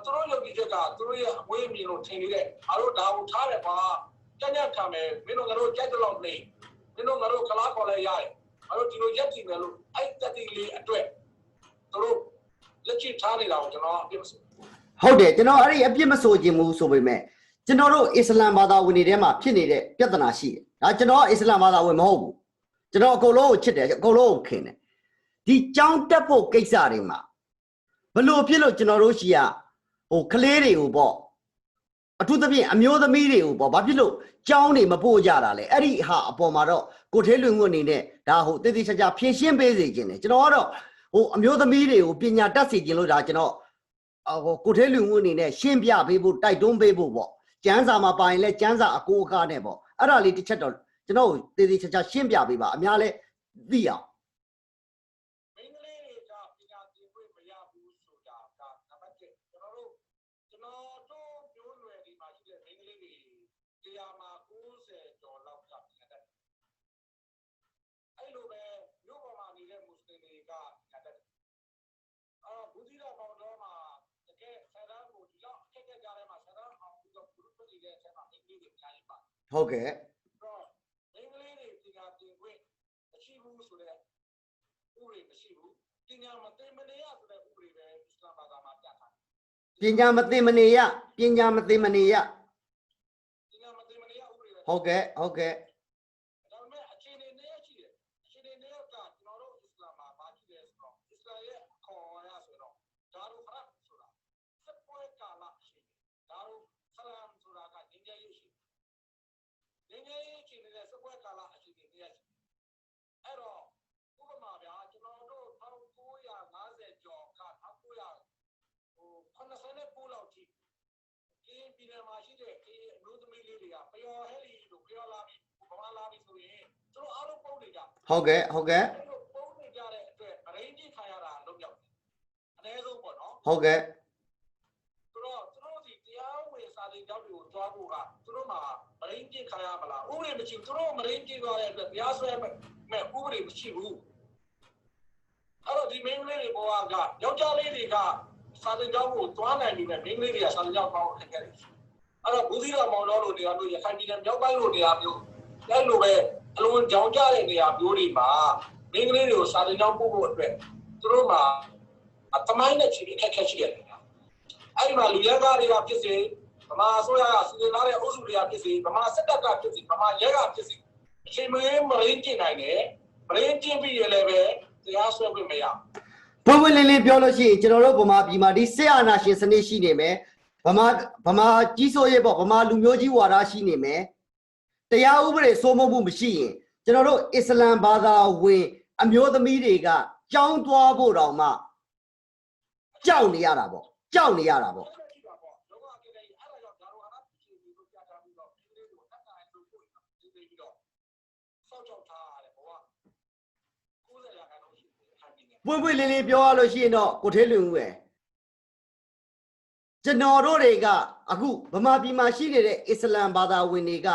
သူတို့ယုံကြည်ချက်ကသူတို့ရဲ့အမွေးမြင်လို့ထင်နေတဲ့အားတို့ဒါကိုထားတယ်ပါကြက်ခံမယ်မင်းတို့ငါတို့ကြက်တလောက်နေမင်းတို့ငါတို့ကလားခေါ်လဲရတယ်အားတို့ဒီလိုရက်တည်မယ်လို့အဲ့တက်တီလေးအတွက်သူတို့လက်ချထားနေတာကိုကျွန်တော်အပြစ်မဆိုဟုတ်တယ်ကျွန်တော်အဲ့ဒီအပြစ်မဆိုခြင်းဘူးဆိုပေမဲ့ကျွန်တော်တို့အစ္စလာမ်ဘာသာဝင်တွေထဲမှာဖြစ်နေတဲ့ပြဿနာရှိတယ်ဒါကျွန်တော်အစ္စလာမ်ဘာသာဝင်မဟုတ်ဘူးကျွန်တော်အကုန်လုံးကိုချစ်တယ်အကုန်လုံးကိုခင်တယ်ဒီကြောင်းတက်ဖို့ကိစ္စတွေမှာဘလို့ဖြစ်လို့ကျွန်တော်တို့ရှိရကလေးတွေကိုပေါ့အထူးသဖြင့်အမျိုးသမီးတွေကိုပေါ့ဘာဖြစ်လို့ကြောင်းတွေမပို့ကြတာလဲအဲ့ဒီဟာအပေါ်မှာတော့ကိုထဲလွင်ငွတ်အနေနဲ့ဒါတည်တည်ချာချာဖြည့်ရှင်းပေးစေခြင်းတယ်ကျွန်တော်ကတော့အမျိုးသမီးတွေကိုပညာတတ်စေခြင်းလို့ဒါကျွန်တော်ကိုထဲလွင်ငွတ်အနေနဲ့ရှင်းပြပေးဖို့တိုက်တွန်းပေးဖို့ပေါ့ကျန်းစာမှာပါရင်လဲကျန်းစာအကိုအကားနဲ့ပေါ့အဲ့ဒါလေးတစ်ချက်တော့ကျွန်တော်တည်တည်ချာချာရှင်းပြပေးပါအများလဲသိအောင်ဘူးကြီးတော်ပေါ်တော့မှာတကယ်ဆယ်တန်းကိုဒီလောက်အခက်အခဲကြားထဲမှာဆယ်တန်းအောင်ပြီးတော့ဘုရုပ်ပြည်တဲ့အချိန်မှာအင်္ဂလိပ်တွေအများကြီးပါဟုတ်ကဲ့တော့အင်္ဂလိပ်တွေပညာသင်ခွင့်မရှိဘူးဆိုတဲ့ဥပဒေမရှိဘူးပညာမသင်မနေရဆိုတဲ့ဥပဒေပဲအစ္စလာမ်ဘာသာမှာပြဋ္ဌာန်းပညာမသင်မနေရပညာမသင်မနေရပညာမသင်မနေရဥပဒေပဲဟုတ်ကဲ့ဟုတ်ကဲ့ဒါပေမဲ့အခြေအနေနဲ့ရှိတယ်အခြေအနေနဲ့ကကျွန်တော်တို့အစ္စလာမ်မှာဘာရှိတယ်ဆိုတော့အစ္စလာမ်ရဲ့ခေါ်ရဆိုတော့ဒါတို့ဖရတ်ဆိုတာစပွဲကာလရှိတယ်ဒါတို့ဆလမ်ဆိုတာကငြိမ်းချမ်းရေးရှိတယ်ငြိမ်းချမ်းရေးရှိနေတဲ့စပွဲကာလအရှိတယ်နေရာရှိတယ်အဲ့တော့ဥပမာဗျာကျွန်တော်တို့1950ကျော်က1989လောက်ထိပြည်နယ်မှာရှိတဲ့အမျိုးသမီးလေးတွေကပျော်ဟဲလီလို့ပြောလာပြီးဘာမှလာပြီးဆိုရင်သူတို့အားလုံးပုံနေကြဟုတ်ကဲ့ဟုတ်ကဲ့ပုံနေကြတဲ့အတွက်အရင်းကြီးခံရတာလုံးရောက်တယ်အနည်းဆုံးပေါ့နော်ဟုတ်ကဲ့သူတို့ဒီတရားဝင်စာလင်ကြောင့်ကိုတွားဖို့ကသူတို့မှာအရင်းကြီးခံရမလားဥပဒေမရှိသူတို့မရင်းကြီးသွားတဲ့အတွက်တရားစွဲမဲ့ဥပဒေမရှိဘူးအဲ့တော့ဒီမင်းလေးတွေဘောကယောက်ျားလေးတွေကစာလင်ကြောင့်ကိုတွားနိုင်ပြီမဲ့မင်းလေးတွေကစာလင်ကြောင့်ပေါင်းခက်ခဲတယ်အဲ့တော့ဘူးသီးတော်မောင်တော်လိုနေရာမျိုးရခိုင်ပြည်နယ်မြောက်ပိုင်းလိုနေရာမျိုးအဲ့လိုပဲအလွန်ကြောင်ကြတဲ့နေရာမျိုးတွေမှာမင်းကလေးတွေကိုစာတင်ကြောင်းပို့ဖို့အတွက်သူတို့မှာသမိုင်းနဲ့ချီပြီးခက်ခဲရှိရတယ်အဲ့ဒီမှာလူရဲကားတွေကဖြစ်စေဗမာအစိုးရကစီစဉ်ထားတဲ့အုပ်စုတွေကဖြစ်စေဗမာစစ်တပ်ကဖြစ်စေဗမာရဲကဖြစ်စေအချိန်မင်းမရင်းကျင်နိုင်တယ်မရင်းကျင်ပြီးရလည်းပဲတရားစွဲခွင့်မရပွင့်ပွင့်လင်းလင်းပြောလို့ရှိရင်ကျွန်တော်တို့ဗမာပြည်မှာဒီစစ်အာဏာရှင်စနစ်ရှိနေမယ်ဗမာကြီးစိုးရေးပေါ့ဗမာလူမျိုးကြီးဝါဒရှိနေမယ်တရားဥပဒေစိုးမိုးမှုမရှိရင်ကျွန်တော်တို့အစ္စလာမ်ဘာသာဝင်အမျိုးသမီးတွေကကြောင်းသွားဖို့တောင်မှကြောက်နေရတာပေါ့ကြောက်နေရတာပေါ့ပွင့်ပွင့်လင်းလင်းပြောရလို့ရှိရင်တော့ကိုထဲလွင်ဦးပဲ ကျွန်တော်တို့တွေကအခုဗမာပြည်မှာရှိနေတဲ့အစ္စလမ်ဘာသာဝင်တွေက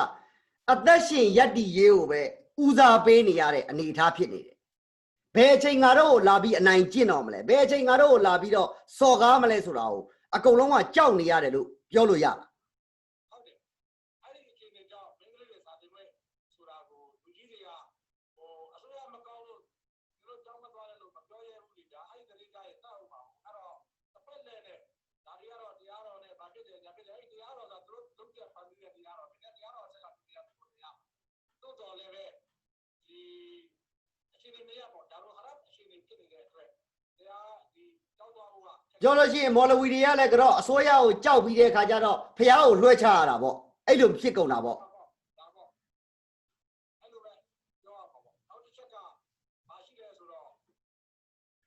အသက်ရှင်ရပ်တည်ရေးကိုပဲဦးစားပေးနေရတဲ့အနေအထားဖြစ်နေတယ်ဘယ်အချိန်ငါတို့ကိုလာပြီးအနိုင်ကျင့်တော်မလဲဘယ်အချိန်ငါတို့ကိုလာပြီးတော့စော်ကားမလဲဆိုတာကိုအကုန်လုံးကကြောက်နေရတယ်လို့ပြောလို့ရလားဟုတ်တယ်အဲ့ဒီအချိန်တွေကြောင့်မင်းကလေးတွေစာတင်မဲ့ဆိုတာကိုလူကြီးတွေကအစိုးရမကောင်းလို့ဒီလိုကြောင်းမသွားရလို့မပြောရဘူးလေဗျာအဲ့ဒီတလေးကရဲ့တောက်ပါဘူးအဲ့တော့တစ်ဖက်နဲ့ဒါတွေကတော့တရားတော်နဲ့ဗာဖြစ်တယ်ညာဖြစ်တယ်အဲ့ဒီတရားတော်ကသူတို့လုပ်တဲ့ဖန်တီးတဲ့တရားတော်ဒီတရားတော်ဆက်ကတရားကိုတရားတိုးတော်လည်းပဲဒီအခြေအနေရပေါ့ဒါလိုဟာအခြေအနေဖြစ်နေတဲ့အတွက်တရားဒီတောက်သွားဖို့ကပြောလို့ရှိရင်မော်လဝီတွေကလည်းကတော့အစိုးရကိုကြောက်ပြီးတဲ့အခါကျတော့ဖះကိုလွှဲချရတာပေါ့အဲ့လိုဖြစ်ကုန်တာပေါ့အဲ့လိုပဲပြောရမှာပေါ့နောက်တစ်ချက်ကမရှိလဲဆိုတော့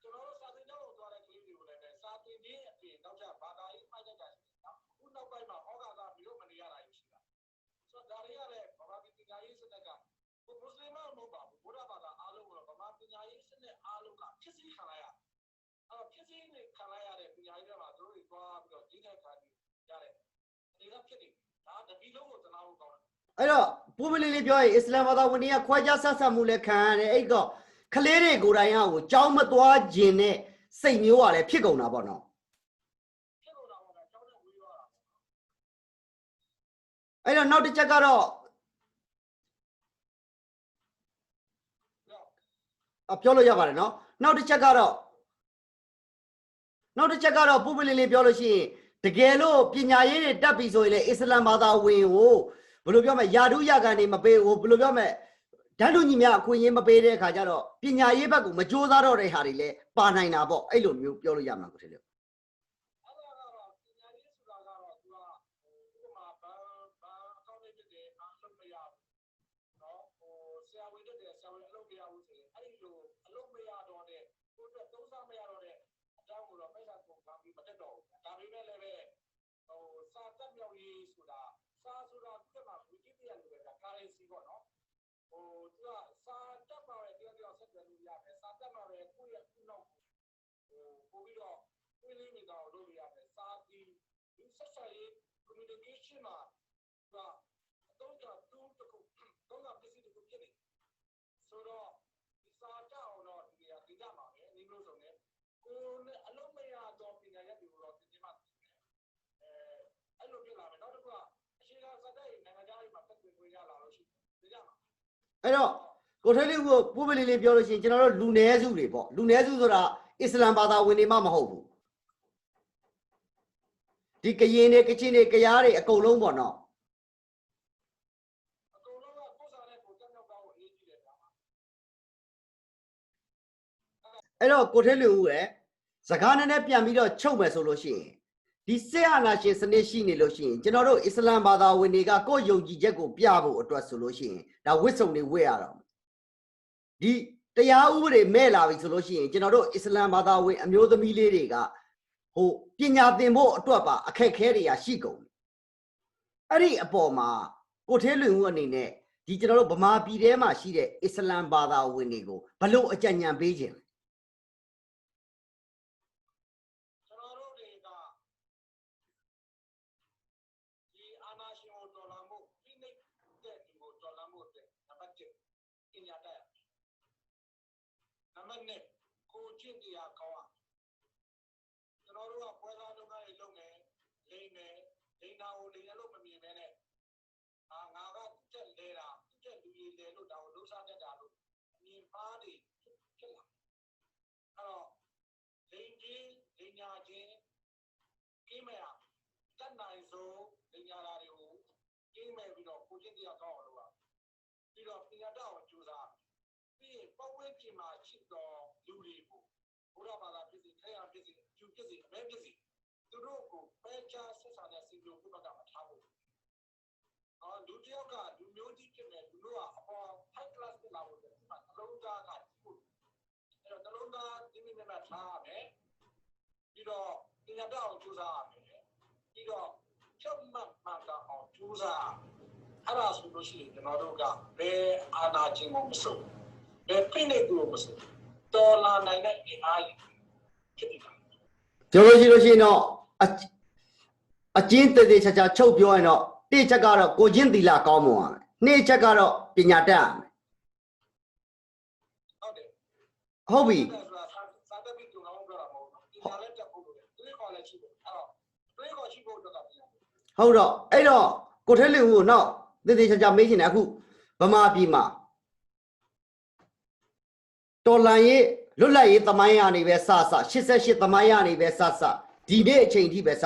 ကျွန်တော်တို့စာသင်ကျောင်းကိုသွားတဲ့ကလေးတွေကိုလည်းစာသင်ခြင်းအပြင်နောက်ထပ်ဘာသာရေးဖိုက်တဲ့ကရှိတယ်အခုနောက်ပိုင်းမှာဟောကာသာမျိုးမနေရတာရှိတာဆိုတော့ဒါတွေကလည်းဗမာပြည်ပညာရေးစနစ်ကမွတ်စလင်မဟုတ်ပါဘူးဘုရားဘာသာအားလုံးကတော့ဗမာပညာရေးစနစ်အားလုံးကဖြစ်စီခံလိုက်ရအဲ့ဖြစ်စီနေခံလိုက်ရတဲ့ပညာရေးတွေမှာသူတို့တွေသွားပြီးတော့ဒီတဲ့ခံရတဲ့အနေကဖြစ်နေဒါတပီလုံးကိုသနာဖို့ကောင်းတယ်အဲ့တော့ပိုးပလေးလေးပြောရင်အစ္စလာမ်ဘာသာဝင်တွေကခွဲခြားဆက်ဆံမှုလည်းခံရတယ်အဲ့တော့ကလေးတွေကိုယ်တိုင်ဟာကိုကြောင်းမသွားခြင်းနဲ့စိတ်မျိုးကလည်းဖြစ်ကုန်တာပေါ့နော်ဖြစ်ကုန်တာပေါ့ဗျာကြောင်းနဲ့ဝေးသွားတာအဲ့တော့နောက်တစ်ချက်ကတော့ပြောလို့ရပါတယ်နော်နောက်တစ်ချက်ကတော့ပိုးပလေးလေးပြောလို့ရှိရင်တကယ်လို့ပညာရေးတွေတက်ပြီဆိုရင်လေအစ္စလာမ်ဘာသာဝင်ကိုဘယ်လိုပြောမလဲယာဒုရကန်တွေမပေးဘူးဘယ်လိုပြောမလဲဓာတ်လူညီများအခွင့်အရေးမပေးတဲ့အခါကျတော့ပညာရေးဘက်ကိုမကြိုးစားတော့တဲ့ဟာတွေလည်းပါနိုင်တာပေါ့အဲ့လိုမျိုးပြောလို့ရမှာကိုထင်တယ်အဲ့ဒါကတော့ပညာရေးဆိုတာကတော့သူကဥပမာဘာအကောင့်လေးဖြစ်တယ်အလုပ်မရဘူးเนาะဆရာဝန်တက်တယ်ဆရာဝန်အလုပ်မရဘူးဆိုရင်အဲ့ဒီလိုအလုပ်မရတော့တဲ့ကိုယ့်အတွက်သုံးစားမရတော့တဲ့အကြောင်းကိုတော့ပိုက်ဆံကုန်ခံပြီးမတက်တော့ဘူးဒါပေမဲ့လည်းပဲစာတက်မြောက်ရေးဆိုတာစာဆိုတာဒီမှာဝီကီပီဒီယာလိုပဲဒါ currency ပေါ့နော်သူကစာတက်ပါပဲတရားဆက်သွယ်လို့ရတယ်စာတက်ပါပဲကိုယ့်ရဲ့ခုနောက်ပို့ပြီးတော့ကိုယ်လေးနေတာကိုလုပ်လို့ရတယ်စာဒီဆက်ဆံရေး communication မှာသူကအတော့ကတူးတခုတော့ကပစ္စည်းတခုဖြစ်နေဆိုတော့ဒီစာတက်အောင်တော့ဒီကဒီကြမှာပဲအနည်းလို့ဆိုနေကိုယ်အလုံးမရတော့ပညာရပ်တွေကိုတော့သင်ခြင်းမှအဲ့လိုဖြစ်လာမယ်နောက်တစ်ခုကအခြေခံစတဲ့နိုင်ငံခြားရေးမှာတက်ဝင်ခွင့်ရလာလို့ရှိတယ်ကြမှာအဲ့တော့ကိုထွေးလေးကိုပိုးပလေးလေးပြောလို့ရှိရင်ကျွန်တော်တို့လူနည်းစုတွေပေါ့လူနည်းစုဆိုတာအစ္စလာမ်ဘာသာဝင်တွေမှမဟုတ်ဘူးဒီကရင်တွေကချင်တွေကရားတွေအကုန်လုံးပေါ့နော်အကုန်လုံးကကိုယ်စားနဲ့ကိုယ်တက်မြောက်ကောင်းကိုအေးကြည့်တယ်ဗျာအဲ့တော့ကိုထွေးလေးဦးရဲ့စကားနည်းနည်းပြန်ပြီးတော့ချုပ်မယ်ဆိုလို့ရှိရင်ဒီစစ်အာဏာရှင်စနစ်ရှိနေလို့ရှိရင်ကျွန်တော်တို့အစ္စလာမ်ဘာသာဝင်တွေကကိုယ့်ယုံကြည်ချက်ကိုပြဖို့အတွက်ဆိုလို့ရှိရင်ဒါဝတ်စုံတွေဝတ်ရတော့ဒီတရားဥပဒေမဲ့လာပြီဆိုလို့ရှိရင်ကျွန်တော်တို့အစ္စလာမ်ဘာသာဝင်အမျိုးသမီးလေးတွေကဟိုပညာသင်ဖို့အတွက်ပါအခက်ခဲတွေရရှိကုန်အဲ့ဒီအပေါ်မှာကိုထဲလွင်ဦးအနေနဲ့ဒီကျွန်တော်တို့ဗမာပြည်ထဲမှာရှိတဲ့အစ္စလာမ်ဘာသာဝင်တွေကိုဘလို့အကြံဉာဏ်ပေးခြင်းအာဏာရှင်ကိုတော်လှန်ဖို့ဖိနှိပ်တဲ့ဒီကိုတော်လှန်ဖို့အတွက်နံပါတ်1ပညာတတ်ရနံပါတ်2ကိုကျင့်တရားကောင်းအောင်ကျွန်တော်တို့ကပွဲစားလုပ်ငန်းတွေလုပ်မယ်လိမ့်မယ်လိမ့်တာကိုလိမ့်ရလို့မမြင်ပဲနဲ့ငါကတက်လဲတာတက်လူကြီးလဲလို့ဒါကိုလှုပ်ရှားတတ်တာလို့အမြင်ပါးတွေဖြစ်လာအဲ့တော့လိမ့်ခြင်းလိမ့်ညာခြင်းကိမရတတ်နိုင်ဆုံးပညာလာတွေကိုကျင်းမဲ့ပြီးတော့ကိုကျင့်တရားကောင်းအောင်လုပ်ရပြီးတော့ပညာတတ်အောင်ကြိုးစားပြီးရင်ပတ်ဝန်းကျင်မှာရှိသောလူတွေကိုဘုရားဘာသာဖြစ်စီခရစ်ယာန်ဖြစ်စီဂျူးဖြစ်စီအမဲဖြစ်စီသူတို့ကိုပဲချာဆက်ဆံတဲ့စီလိုဘုရားကမထားဘူးလူတယောက်ကလူမျိုးကြီးဖြစ်နေလူတို့ကအပေါ် high class ဖြစ်လာလို့ဒီမှာအလုံးသားကကြီးဖို့အဲ့တော့တလုံးသားဒီနေ့မှထားရမယ်ပြီးတော့ပညာတတ်အောင်ကြိုးစားရမယ်ပြီးတော့ချုပ်မှတ်မှတ်အောင်ကြိုးစားအဲ့ဒါဆိုလို့ရှိရင်ကျွန်တော်တို့ကဘယ်အာဏာခြင်းကိုမစိုးဘယ်ဖိနှိပ်သူကိုမစိုးတော်လာနိုင်တဲ့အင်အားကြီးဖြစ်နေတာပြောလို့ရှိရင်တော့ အကျဉ်းတည်ချာချာချုပ်ပြောရင်တော့တိချက်ကတော့ကိုချင်းသီလကောင်းမွန်ရမယ်နေ့ချက်ကတော့ပညာတတ်ရမယ်ဟုတ်ပြီစာတတ်ပြီးကျွန်တော်ပြောတာမဟုတ်ဘူးပညာလည်းတက်ဖို့လိုတယ်တွေးခေါ်လည်းရှိတယ်အဲ့တော့တွေးခေါ်ရှိဖို့အတွက်ကပြန်ဟုတ်တော့အဲ့တော့ကိုထဲလင်ကိုတော့တည်ချာချာမေးချင်တယ်အခုဗမာပြည်မှာတော်လန်ရေးလွတ်လပ်ရေးသမိုင်းရနေပဲစ88သမိုင်းရနေပဲစဒီနေ့အချိန်ထိပဲစ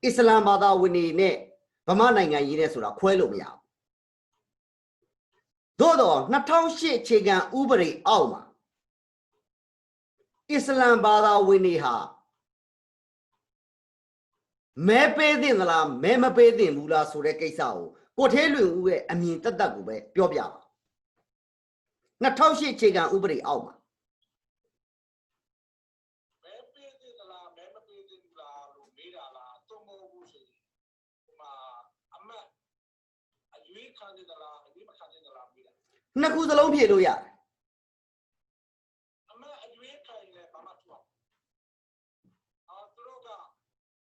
အစ္စလာမ်ဘာသာဝင်တွေနဲ့ဗမာနိုင်ငံရေးနဲ့ဆိုတာခွဲလို့မရဘူးသို့တော့2008အခြေခံဥပဒေအောက်မှာအစ္စလာမ်ဘာသာဝင်တွေဟာမဲပေးသင့်သလားမဲမပေးသင့်ဘူးလားဆိုတဲ့ကိစ္စကိုထဲလွင်ဦးရဲ့အမြင်တက်ကိုပဲပြောပြပါ2008အခြေခံဥပဒေအောက်မှာမဲပေးသင့်သလားမဲမပေးသင့်ဘူးလားလို့မေးတာလားသုံးမဟုတ်ဘူးဆိုရင်ဒီမှာအမတ်အရွေးခံသင့်သလားအရွေးမခံသင့်သလားမေးတာနှစ်ခုစလုံးဖြေလို့ရတယ်အမတ်အရွေးခံရင်ဘာမှထူအောင်သူတို့က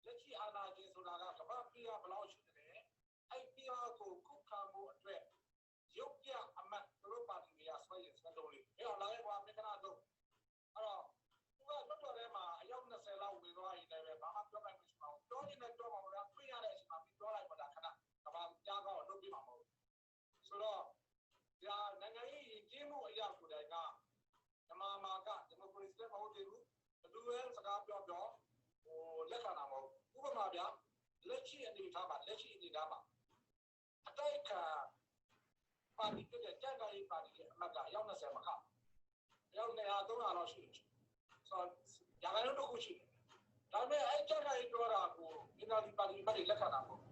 လက်ရှိအာဏာရှင်ဆိုတာကကမ္ဘာပြည်ဘလောက်ရှိတယ်အဲ့ပြည်ကိုခုခံမှုအတွက်ရုပ်ပြအမတ်သူတို့ပါတီတွေကဆွဲရင်ဆွဲလို့လေအဲ့တော့လာရဲ့ကွာမေကနာတော့အဲ့တော့သူကလွတ်တော်ထဲမှာအယောက်20လောက်ဝင်သွားရင်လည်းဘာမှပြောနိုင်မရှိပါဘူးပြောနေတယ်ပြောမှာမဟုတ်ဘူးပြင်ရတဲ့အချိန်မှာပြီးပြောလိုက်ပါလားခဏကမ္ဘာကြားကောင်းလုပ်ပြမှာမဟုတ်ဘူးဆိုတော့ဒါနိုင်ငံရေးယဉ်ကျေးမှုအရာကိုတိုင်ကဓမ္မမာကဒီမိုကရေစီမဟုတ်သေးဘူးဘယ်သူလဲစကားပြောလက်ခံတာမဟုတ်ဥပမာဗျာလက်ရှိအနေထားမှာအတိုက်ခံပါတီတဲ့ကြံ့ခိုင်ရေးပါတီရဲ့အမတ်ကအယောက်20မခအယောက်200-300လောက်ရှိတယ်ဆိုတော့ရာခိုင်နှုန်းတစ်ခုရှိတယ်ဒါပေမဲ့အဲ့ကြံ့ခိုင်ရေးပြောတာကိုဒီနာဒီပါတီမှတ်လက်ခံတာမဟုတ်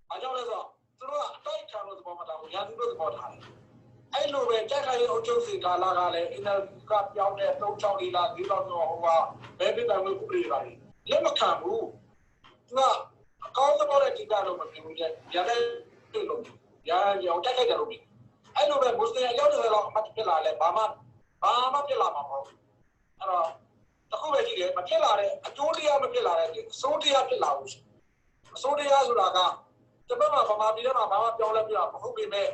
ဘာကြောင့်လဲဆိုတော့သူတို့ကအတိုက်ခံလို့သဘောမထားဘူးရာသူတို့သဘောထားတယ်အဲ့လိုပဲကြံ့ခိုင်ရေးအုပ်ချုပ်စီကာလကလည်းအင်တာကပြောင်းတဲ့3-6လဒီလောက်တော့ဟိုကဘယ်ပြည်တော်မှုဥပဒေပါလဲလက်မခံဘူးသူကအကောင်းဆုံးတဲ့ဒီကတော့မပြောဘူးလေရတဲ့လို့ရောတက်ခဲ့တယ်လို့ပြီးအဲ့လိုပဲမွတ်စလင်အယောက်20လောက်အမှတ်ဖြစ်လာလဲဘာမှဖြစ်လာမှာမဟုတ်အဲ့တော့တခုပဲကြည့်တယ်မဖြစ်လာတဲ့အကျိုးတရားမဖြစ်လာတဲ့အစိုးတရားဖြစ်လာဘူးအစိုးတရားဆိုတာကတပတ်မှာဗမာပြည်ထဲမှာဘာမှပြောင်းလဲပြတာမဟုတ်ပေမဲ့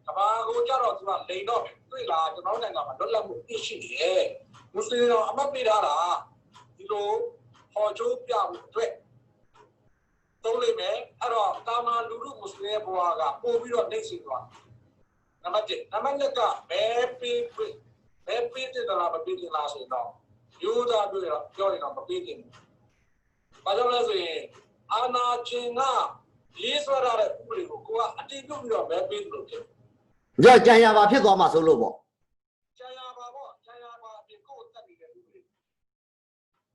ကဘာကိုကြတော့သူကလိန်တော့တွေ့လာကျွန်တော်နိုင်ငံမှာလွတ်လပ်မှုပြည့်ရှိတယ်မွတ်စလင်တော်အမှတ်ပေးထားတာဒီလိုဟောချိုးပြဖို့အတွက်သုံးလိုက်မယ်အဲ့တော့တာမန်လူလူမွတ်စလင်ဘဝကပို့ပြီးတော့နှိမ့်စီသွားနံပါတ်1နံပါတ်2ကဘယ်ပေးတဲ့လားမပေးတဲ့လားဆိုတော့ယူသားတွေ့တော့ပြောရင်တော့မပေးတင်ဘူးဘာကြောင့်လဲဆိုရင်အာနာချင်းကရေးဆွဲရတဲ့ဥပဒေကိုကအတိအပြုပြီးတော့ဘယ်ပေးလို့ဖြစ်ကြံရပါဖြစ်သွားမှာဆိုလို့ပေါ့ကြံရပါအပြင်ကိုယ်တက်နေတဲ့ဥပဒေ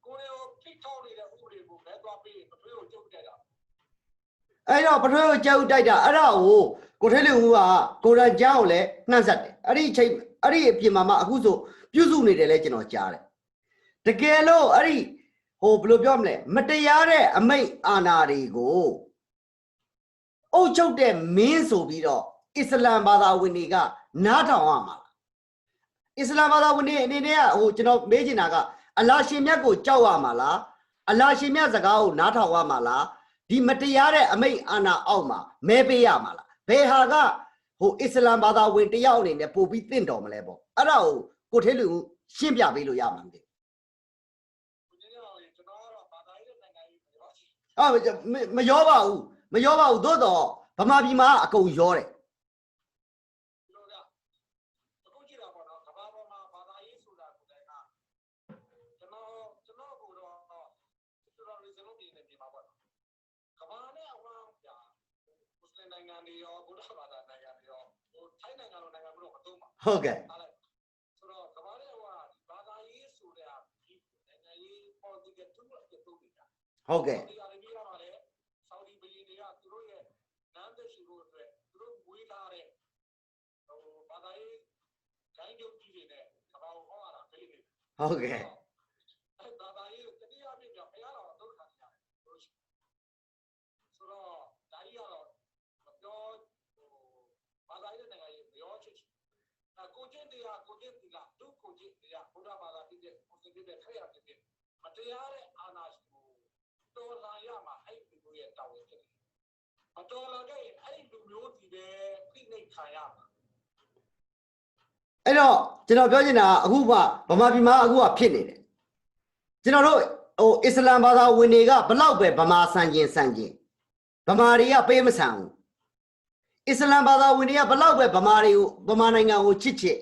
ကိုယ်ရောဖိတ်ထောက်နေတဲ့ဥပဒေကိုဘယ်သွားပေးပထွေးကိုကျုပ်တက်တာအဲ့တော့ပထွေးကိုကျုပ်တိုက်တာအဲ့ဒါကိုထဲလင်ဦးကကိုရန်ကျန်းကိုလည်းနှံ့ဆက်တယ်အဲ့ဒီအချိန်အဲ့ဒီအပြင်မှာအခုဆိုပြုစုနေတယ်လဲကျွန်တော်ကြားတယ်တကယ်လို့အဲ့ဒီဘယ်လိုပြောမလဲမတရားတဲ့အမိန့်အာဏာတွေကိုအုပ်ချုပ်တဲ့မင်းဆိုပြီးတော့အစ္စလာမ်ဘာသာဝင်တွေကနားထောင်ရမှာအစ္စလာမ်ဘာသာဝင်တွေအနေနဲ့ကျွန်တော်မေးချင်တာကအလာရှင်မြတ်ကိုကြောက်ရမှာလားအလာရှင်မြတ်စကားကိုနားထောင်ရမှာလားဒီမတရားတဲ့အမိန့်အာဏာအောက်မှာမဲပေးရမှာလားဘယ်ဟာကအစ္စလာမ်ဘာသာဝင်တယောက်အနေနဲ့ပို့ပြီးတင့်တော်မလဲပေါ့အဲ့ဒါကိုထဲလူရှင်းပြပေးလို့ရမှာမသိမရောပါဘူးသို့တော့ဗမာပြည်မှာအကုန်ရောတယ်နိုင်ငံတွေရောဘုရားဘာသာနိုင်ငံတွေရောထိုင်းနိုင်ငံလိုနိုင်ငံမျိုးတော့မသုံးပါဟုတ်ကဲ့ဆိုတော့ကမ္ဘာရဲ့ဘာသာရေးဆိုတဲ့နိုင်ငံရေး political tool အဖြစ်သုံးနေတာဟုတ်ကဲ့ဒီအရေကြီးမှာလည်းဆော်ဒီဘီလီတွေကသူတို့ရဲ့နမ်းသက်ရှိဖို့အတွက်သူတို့မွေးထားတဲ့ဘာသာရေးဂိုင်းချုပ်ကြီးတွေနဲ့ကမ္ဘာကိုဟောရတာဖိနေဟုတ်ကဲ့ဘာသာရေးတတိယပြည့်ပြောင်းဘုရားတော်ဒုက္ခတရားဆိုတော့ဒါကြီးကတော့ဘာသာရေးနိုင်ငံရေးပြောချင်ကိုကျင့်တရားကိုကျင့်သီလဒုကိုကျင့်တရားဘုရားဘာသာပြည့်တဲ့မွတ်စလင်တွေခရစ်ယာန်တွေမတရားတဲ့အာဏာရှင်ကိုတော်လှန်ရမှာအဲ့ဒီကို ရဲ့တာဝန်ဖြစ်တယ်မတော်လာခဲ့အဲ့ဒီလူမျိုးဒီပဲဖိနှိပ်ခံရမှာအဲ့တော့ကျွန်တော်ပြောချင်တာအခုကဗမာပြည်မှာအခုကဖြစ်နေတယ်ကျွန်တော်တို့ဟိုအစ္စလမ်ဘာသာဝင်တွေကဘလောက်ပဲဗမာဆန်ကျင်ဗမာတွေကပေးမဆန်ဘူးအစ္စလမ်ဘာသာဝင်တွေကဘလောက်ပဲဗမာနိုင်ငံကိုချစ်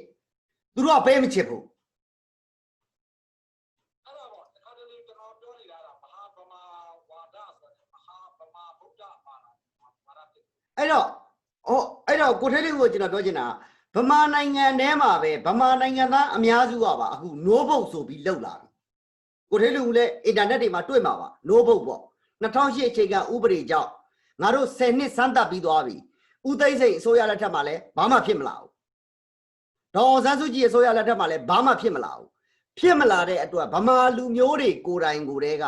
သူတို့ကပေးမချစ်ဘူးအဲ့တော့တခါတလေကျွန်တော်ပြောနေတာကမဟာဗမာဝါဒဆိုတဲ့မဟာဗမာဗုဒ္ဓဘာသာဖြစ်အဲ့တော့ကိုထဲလေးကိုကျွန်တော်ပြောချင်တာဗမာနိုင်ငံထဲမှာပဲဗမာနိုင်ငံသားအများစုကပါအခုနိုးဘုတ်ဆိုပြီးလှုပ်လာပြီကိုထဲလူကလည်းအင်တာနက်တွေမှာတွေ့မှာပါနိုးဘုတ်ပေါ့2008အခြေခံဥပဒေကြောင့်ငါတို့10နှစ်စမ်းသပ်ပြီးသွားပြီဦးသိန်းစိန်အစိုးရလက်ထက်မှာလည်းဘာမှဖြစ်မလာဘူးဒေါ်အောင်ဆန်းစုကြည်အစိုးရလက်ထက်မှာလည်းဘာမှဖြစ်မလာဘူးဖြစ်မလာတဲ့အတွက်ဗမာလူမျိုးတွေကိုယ်တိုင်ကိုယ်တည်းက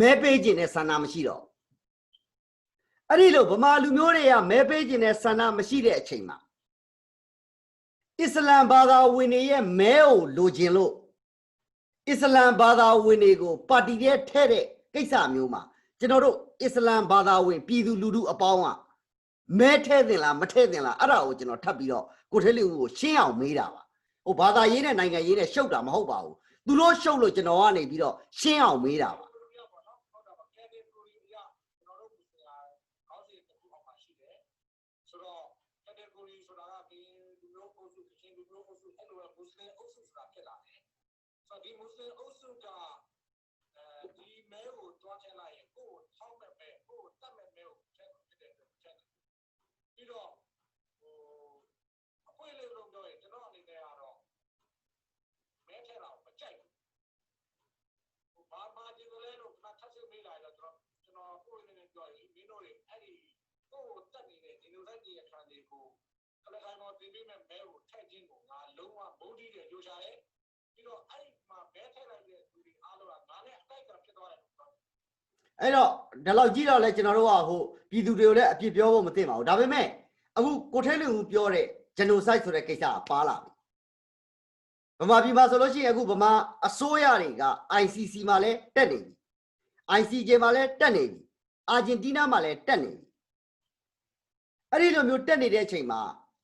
မဲပေးခြင်းနဲ့ဆန္ဒမရှိတော့အဲ့ဒီလိုဗမာလူမျိုးတွေကမဲပေးခြင်းနဲ့ဆန္ဒမရှိတဲ့အချိန်မှာအစ္စလမ်ဘာသာဝင်တွေရဲ့မဲကိုလိုချင်လို့အစ္စလမ်ဘာသာဝင်တွေကိုပါတီထဲထည့်တဲ့ကိစ္စမျိုးမှာကျွန်တော်တို့အစ္စလမ်ဘာသာဝင်ပြည်သူလူထုအပေါင်းကမဲထဲသင်လားမထဲသင်လားအဲ့ဒါကိုကျွန်တော်ထပ်ပြီးတော့ကိုထဲလေးကိုရှင်းအောင်မေးတာပါဟိုဘာသာရေးနဲ့နိုင်ငံရေးနဲ့ရှုပ်တာမဟုတ်ပါဘူးသူတို့ရှုပ်လို့ကျွန်တော်ကနေပြီးတော့ရှင်းအောင်မေးတာပါဆိုတော့ category ဆိုတာကဒီလူမျိုးအုပ်စုချင်းလူမျိုးအုပ်စုအဲ့လိုပဲမွတ်စလင်အုပ်စုဆိုတာဖြစ်လာတယ်ဆိုတော့ဒီမွတ်စလင်အုပ်စုကဒီမဲကိုတွားထည့်လိုက်ရင်ကိုယ်ထောက်မဲ့မဲကိုယ်တတ်မဲ့မဲကိုထည့်ဖြစ်တဲ့အတွက်ချက်ပြီးတော့အခွင့်အရေးလို့ပြောရင်ကျွန်တော်အနေနဲ့ကတော့မဲထည့်တာကိုမကြိုက်ဘူးဘာမှဒီလိုလဲလို့ခါထပ်စစ်မေးလာတော့ကျွန်တော်ကိုယ်အနေနဲ့ပြောရင်မင်းတို့တွေအဲ့ဒီကိုယ်တက်နေတဲ့ဒီလိုလိုက်တဲ့ခံတွေကိုကလခိုင်ပေါ်တင်ပေးမဲ့မဲကိုထည့်ခြင်းကိုငါလုံးဝမုန်းတီးတယ်လိုချတယ်ပြီးတော့အဲ့မှာမဲထည့်လိုက်တဲ့သူတွေအားလုံးကငါနဲ့အတိုက်ကဖြစ်သွားတယ်အဲ့တော့ဒီလောက်ကြည့်တော့လဲကျွန်တော်တို့ကဟိုပြည်သူတွေကိုလည်းအပြစ်ပြောဖို့မသိပါဘူးဒါပေမဲ့အခုကိုထဲလူပြောတဲ့ genocide ဆိုတဲ့ကိစ္စကပါလာပြီဗမာပြည်မှာဆိုလို့ရှိရင်အခုဗမာအစိုးရတွေက ICC မှာလည်းတက်နေပြီ ICJ မှာလည်းတက်နေပြီအာဂျင်တီးနားမှာလည်းတက်နေပြီအဲ့ဒီလိုမျိုးတက်နေတဲ့အချိန်မှာ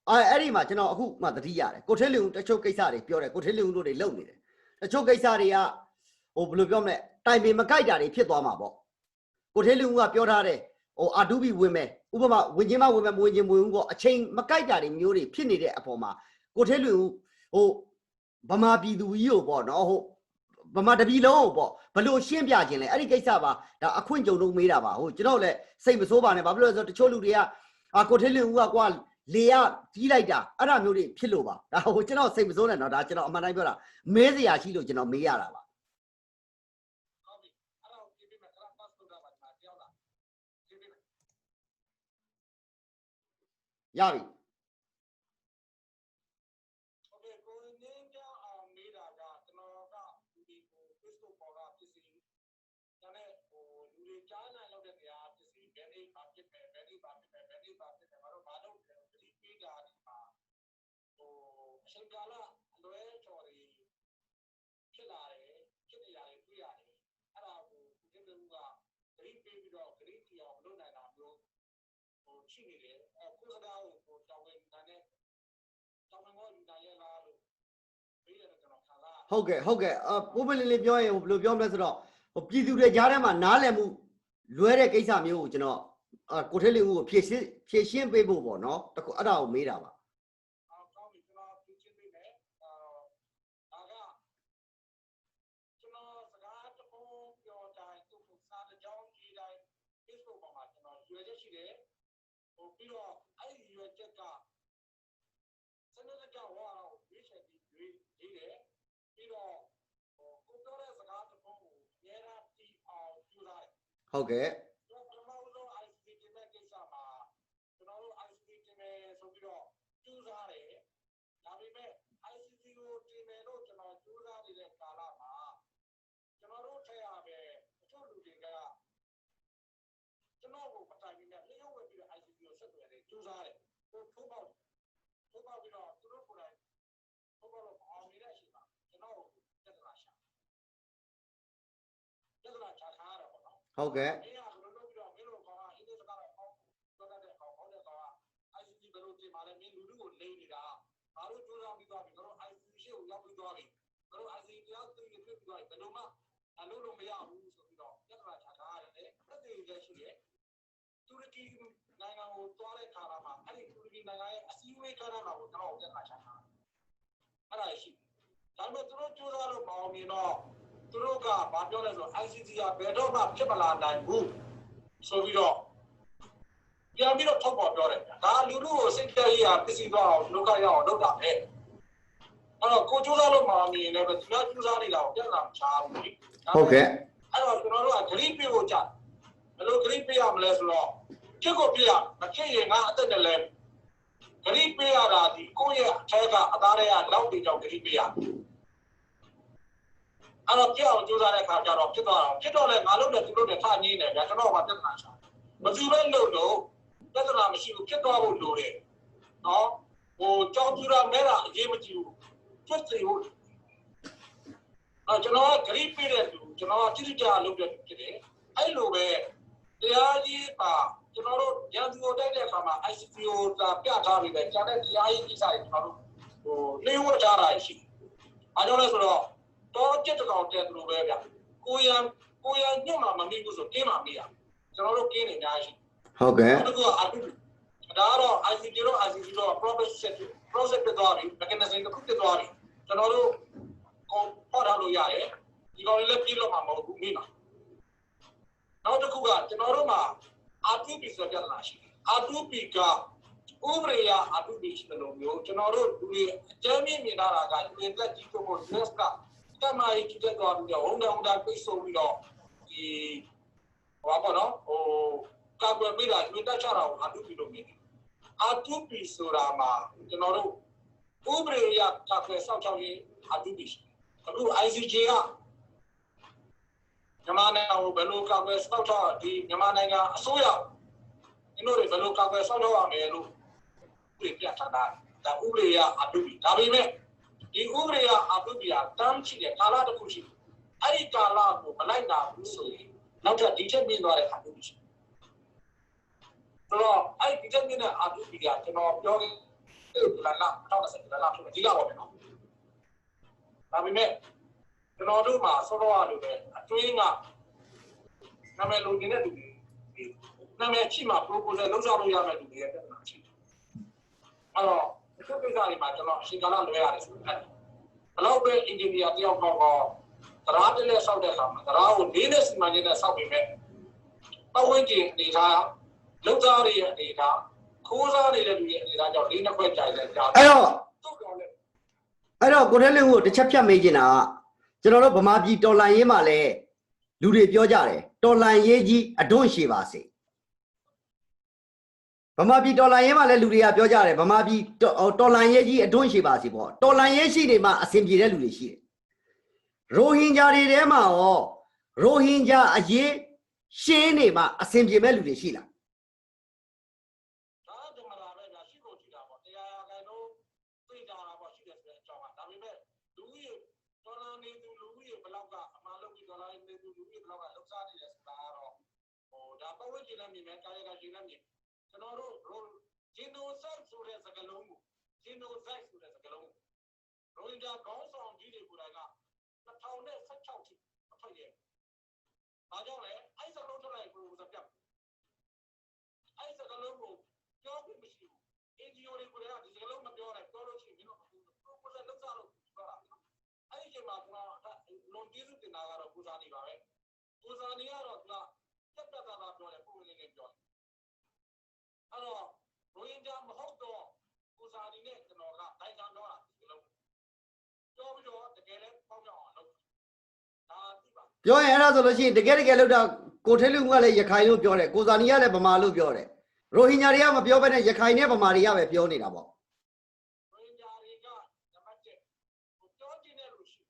အဲ့ဒီမှာကျွန်တော်အခုမှသတိရတယ်ကိုထဲလူတချို့ကိစ္စတွေပြောတယ်ကိုထဲလူတို့တွေလုံနေတယ်တချို့ကိစ္စတွေကဟိုဘယ်လိုပြောမလဲတိုင်ပင်မကြိုက်တာတွေဖြစ်သွားမှာပေါ့ကိုထဲလူကပြောထားတယ်ဟိုအာတူဘီဝင်မယ်ဥပမာဝင်ချင်းမဝင်မယ်မဝင်ချင်းမဝင်ဘူးပေါ့အချိန်မကြိုက်တာတွေမျိုးတွေဖြစ်နေတဲ့အပေါ်မှာကိုထဲလူဟိုဗမာပြည်သူကြီးကိုပေါ့နော်ဟိုဗမာတပြည်လုံးကိုပေါ့ဘလို့ရှင်းပြခြင်းလဲအဲ့ဒီကိစ္စပါဒါအခွင့်ကြုံလို့မေးတာပါဟိုကျွန်တော်လည်းစိတ်မဆိုးပါနဲ့ဘာဖြစ်လို့လဲဆိုတော့တချို့လူတွေကကိုထဲလူကကွာလေရကြီးလိုက်တာအဲ့ဒါမျိုးတွေဖြစ်လို့ပါဒါဟိုကျွန်တော်စိတ်မစိုးနဲ့တော့ဒါကျွန်တော်အမှန်တိုင်းပြောတာမဲစရာရှိလို့ကျွန်တော်မေးရတာပါရပြီโอเคကိုရင်းကြောင်းအောင်မေးတာကကျွန်တော်ကဒီကို Facebook ပေါ်ကပစ္စည်းဒါနဲ့ဟိုလူတွေကြားနိုင်လောက်တဲ့နေရာပစ္စည်းဘယ်နေ့ပါဖြစ်မယ်ဘယ်နေ့ပါဖြစ်မယ်ဘယ်နေ့ပါဖြစ်မယ်ငါတို့မလုပ်ဘူးပစ္စည်းပေးတာဒီမှာဟိုအချိန်ကာလအလွဲချော်တွေဖြစ်လာတယ်ဖြစ်နေရတယ်တွေ့ရတယ်အဲ့ဒါကိုဒီလိုကဂရိပေးပြီးတော့ဂရိတီအောင်လုပ်နိုင်တာမျိုးဟိုရှိနေတယ်ကိုစကားကိုတောင်းဝင်တာနဲ့တောင်းဝင်ကိုယူနိုင်ရလားလို့မေးရတယ်ကျွန်တော်ခါလာဟုတ်ကဲ့ပိုးပလင်းလေးပြောရင်ဘယ်လိုပြောမလဲဆိုတော့ဟိုပြည်သူတွေကြားထဲမှာနားလည်မှုလွဲတဲ့ကိစ္စမျိုးကိုကျွန်တော်ကိုထဲလေးဦးကိုဖြည့်ရှင်းပေးဖို့ပေါ့နော်တခုအဲ့ဒါကိုမေးတာပါကောင်းပြီကျွန်တော်ဖြည့်ရှင်းပေးမယ်ဒါကကျွန်တော်စကားတစ်ခုပြောတိုင်းသူ့ကိုစာကြောင်းရေးတိုင်း Facebook ပေါ်မှာကျွန်တော်ရွေချက်ရှိတယ်ဟိုပြီးတော့အဲ့ဒီရွေချက်ကစနစ်ကြောင်းဟောအောင်ရွေးချယ်ပြီးရေးတယ်ပြီးတော့ဟိုကိုပြောတဲ့စကားတစ်ခုကိုအများအားတီးအောင်ယူလိုက်ဟုတ်ကဲ့ကျွန်တော်တို့ ICT နဲ့ကိစ္စမှာကျွန်တော်တို့ ICT နဲ့ဆိုပြီးတော့ကျူးစားတယ်ဒါပေမဲ့ ICT ကိုတင်မယ်လို့ကျွန်တော်ကျူးစားနေတဲ့ကာလမှာကျွန်တော်တို့ထည့်ရမယ်တချို့လူတွေကကျွန်တော်ကိုပတိုင်နေလျှို့ဝှက်ပြီးတော့ ICT ကိုဆက်သွယ်တယ်ကျူးစားတယ်ဟိုထိုးပေါက်ပြီးတော့သူတို့ကိုယ်တိုင်ထိုးပေါက်လို့အောင်နေတဲ့အချိန်မှာကျွန်တော်ကိုပြဿနာချခါရတော့ပေါ့နော်ဟုတ်ကဲ့မင်းကဘယ်လိုလုပ်ပြီးတော့မင်းတို့ကောင်က သွားပြီကျွန်တော် IC တရားသိပြီးတွေ့ပြီးသွားပြီဘယ်လိုမှအလုပ်လုပ်မရဘူးဆိုပြီးတော့ပြဿနာချတာရတယ်တက်သေးရရှိတယ်တူရကီနိုင်ငံကိုသွားတဲ့ခါမှာအဲ့ဒီတူရကီနိုင်ငံရဲ့အစည်းအဝေးခါမှာကိုကျွန်တော်ပြဿနာချတာအဲ့ဒါရှိဒါပေမဲ့သူတို့ကြိုးစားလို့မအောင်မြင်တော့သူတို့ကဘာပြောလဲဆိုတော့ ICC ကဘယ်တော့မှဖြစ်မလာနိုင်ဘူးဆိုပြီးတော့ပြန်ပြီးတော့ထောက်ပေါ်ပြောတယ်ဒါလူလူကိုစိတ်ကြရရပစ္စည်းသွားအောင်လောကရအောင်လုပ်တာပဲအဲ့တော့ကိုကြိုးစားလို့မအောင်မြင်လည်းပဲသူကကြိုးစားနေတာကိုပြဿနာမချဘူးလေဟုတ်ကဲ့အဲ့တော့ကျွန်တော်တို့ကဂရိပေးဖို့ကြာဘယ်လိုဂရိပေးရမလဲဆိုတော့ဖြစ်ကိုပြရမဖြစ်ရင်ငါအသက်နဲ့လဲဂရိပေးရတာဒီကိုယ့်ရဲ့အထက်ကအသားတွေကလောက်ပြီးတော့ဂရိပေးရအဲ့တော့ပြောင်းကြိုးစားတဲ့ခါကျတော့ဖြစ်သွားတော့ဖြစ်တော့လဲငါလုပ်တယ်သူလုပ်တယ်ထားငင်းတယ်ဗျာကျွန်တော်ကပြဿနာချမသူပဲလုပ်လို့ပြဿနာမရှိဘူးဖြစ်သွားဖို့လိုတယ်နော်ဟိုကြောင်းပြရမဲတာအရေးမကြီးဘူးဖြစ်စီဖို့ကျွန်တော်ကဂရိပေးတဲ့သူကျွန်တော်ကတိကျလုပ်တဲ့ဖြစ်တယ်အဲ့လိုပဲတရားကြီးပါကျွန်တော်တို့ရန်သူကိုတိုက်တဲ့အခါမှာ ICC ကိုပြထားပြီးပဲကျန်တဲ့တရားရေးကိစ္စတွေကျွန်တော်တို့ဟိုနှိမ့်ဝှက်ထားတာရှိအားကြောင့်လဲဆိုတော့တော့ကြက်တကောင်တဲ့သူလိုပဲဗျကိုရန်ညွတ်မှာမမိဘူးဆိုကင်းမှာမိရကျွန်တော်တို့ကင်းနေများရှိဟုတ်ကဲ့အဲ့ဒါကအတူဒါတော့ ICC တော့ ICC တော့ process ပြသွားပြီ mechanism တစ်ခုပြသွားပြီကျွန်တော်တို့ဟောထားလို့ရတယ်ဒီကောင်လေးလည်းပြေးလို့မှာမဟုတ်ဘူးမိမှာနောက်တစ်ခုကကျွန်တော်တို့မှာ R2P ဆိုကြတာရှိတယ် R2P ကဥပဒေရ R2P ရှိတယ်လို့မျိုးကျွန်တော်တို့လူတွေအကြမ်းမြင့်မြင်လာတာက UN ကကြီးဖို့ US ကတမရီကြည့်တော့ပြီးတော့ဝန်တာပိတ်ဆို့ပြီးတော့ဒီဟောပါတော့ဟိုကာကွယ်ပေးတာUN တက်ချတာကို R2P လို့မြင်တယ် R2P ဆိုတာမှာကျွန်တော်တို့ဥပဒေရကာကွယ်စောင့်ရှောက်ရေး R2P အခု ICJ ကမြန်မာနိုင်ငံကိုဘယ်လိုကာကွယ်စောင့်ရှောက်ဒီမြန်မာနိုင်ငံအစိုးရဒီလိုတွေဘယ်လိုကာကွယ်စောင့်ရှောက်ရမယ်လို့ပြထားတာဒါဥပဒေရ R2P ဒါပေမဲ့ဒီဥပဒေရ R2P ကတမ်းရှိတဲ့ကာလတစ်ခုရှိတယ်အဲ့ဒီကာလကိုမလိုက်တာဘူးဆိုရင်နောက်ထပ်ဒီချက်မြင်သွားတဲ့ R2P ရှိတော့အဲ့ဒီချက်မြင်တဲ့ R2P ကကျွန်တော်ပြောခဲ့လာ2020လာဖြစ်တယ်ဒီကပါပဲနော်ဒါပေမဲ့ကျွန်တော်တို့မှာစောတော့လို့ပဲအတွင်းကနာမည်လိုချင်တဲ့လူတွေနာမည်ချိမှ proposal လုပ်ဆောင်လို့ရမယ့်လူတွေရဲ့ပြဿနာရှိတယ်။အဲ့တော့ဒီကိစ္စတွေမှာကျွန်တော်အရှင်ကာလလွှဲရတယ်ဆိုတော့ဘလောက်ပဲ engineer တယောက်တော့တရားတလဲဆောက်တဲ့အခါမှာတရားကို၄နဲ့စီမံချက်နဲ့ဆောက်ပြီးမဲ့ပတ်ဝန်းကျင်အနေထားလုံသားတွေရဲ့အနေထားခိုးစားနေတဲ့လူရဲ့အနေထားကြောင့်၄နှစ်ခွဲကြာတယ်ကြာအဲ့တော့ကိုထဲလင်းကိုတစ်ချက်ဖြတ်မေးချင်တာကကျွန်တော်တို့ဗမာပြည်တော်လှန်ရေးမှာလဲလူတွေပြောကြတယ်တော်လှန်ရေးကြီးအတွန့်ရှည်ပါစေဗမာပြည်တော်လှန်ရေးမှာလဲလူတွေကပြောကြတယ်ဗမာပြည်တော်လှန်ရေးကြီးအတွန့်ရှည်ပါစေပေါ့တော်လှန်ရေးရှိနေမှာအဆင်ပြေတဲ့လူတွေရှိတယ်ရိုဟင်ဂျာတွေထဲမှာရောရိုဟင်ဂျာအရေးရှင်းနေမှာအဆင်ပြေမဲ့လူတွေရှိလားပတ်ဝန်းကျင်နဲ့မြင်မယ်ကာယကရှင်နဲ့မြင်ကျွန်တော်တို့ဂျင်နိုဆိုက်ဆိုတဲ့စကားလုံးကိုဂျင်နိုဆိုက်ဆိုတဲ့စကားလုံးရိုဟင်ဂျာခေါင်းဆောင်ကြီးတွေကိုယ်တိုင်က2016ထိအထွက်ရဲ့။ဘာကြောင့်လဲအဲ့စကားလုံးထွက်လိုက်ကိုစပြတ်အဲ့စကားလုံးကိုပြောဖို့မရှိဘူး။ NGO တွေကိုလည်းဒီစကားလုံးမပြောနိုင်ပြောလို့ရှိရင်မင်းတို့ proposal လုပ်စားလို့ပြောတာ။အဲ့ဒီချိန်မှာကျွန်တော်လွန်ကျေးဇူးတင်တာကတော့ပူဇာနေပါပဲ။ပူဇာနေကတော့သူကတက်တာပြောတယ်ပုံလေးလေးပြောတယ်အဲ့တော့ရိုဟင်ဂျာမဟုတ်တော့ကိုစာရီနဲ့ကျွန်တော်ကတိုင်းဆောင်တော့တာဒီလိုပြောပြီးတော့တကယ်လည်းပေါက်ပြောင်းအောင်လုပ်ဒါသိပါပြောရင်အဲ့ဒါဆိုလို့ရှိရင်တကယ်လောက်တာကိုထဲလူကလည်းရခိုင်လို့ပြောတယ်ကိုစာနီကလည်းဗမာလို့ပြောတယ်ရိုဟင်ဂျာတွေကမပြောဘဲနဲ့ရခိုင်နဲ့ဗမာတွေကပဲပြောနေတာပေါ့ရိုဟင်ဂျာတွေကနံပါတ်1ပြောချင်တဲ့လူရှိ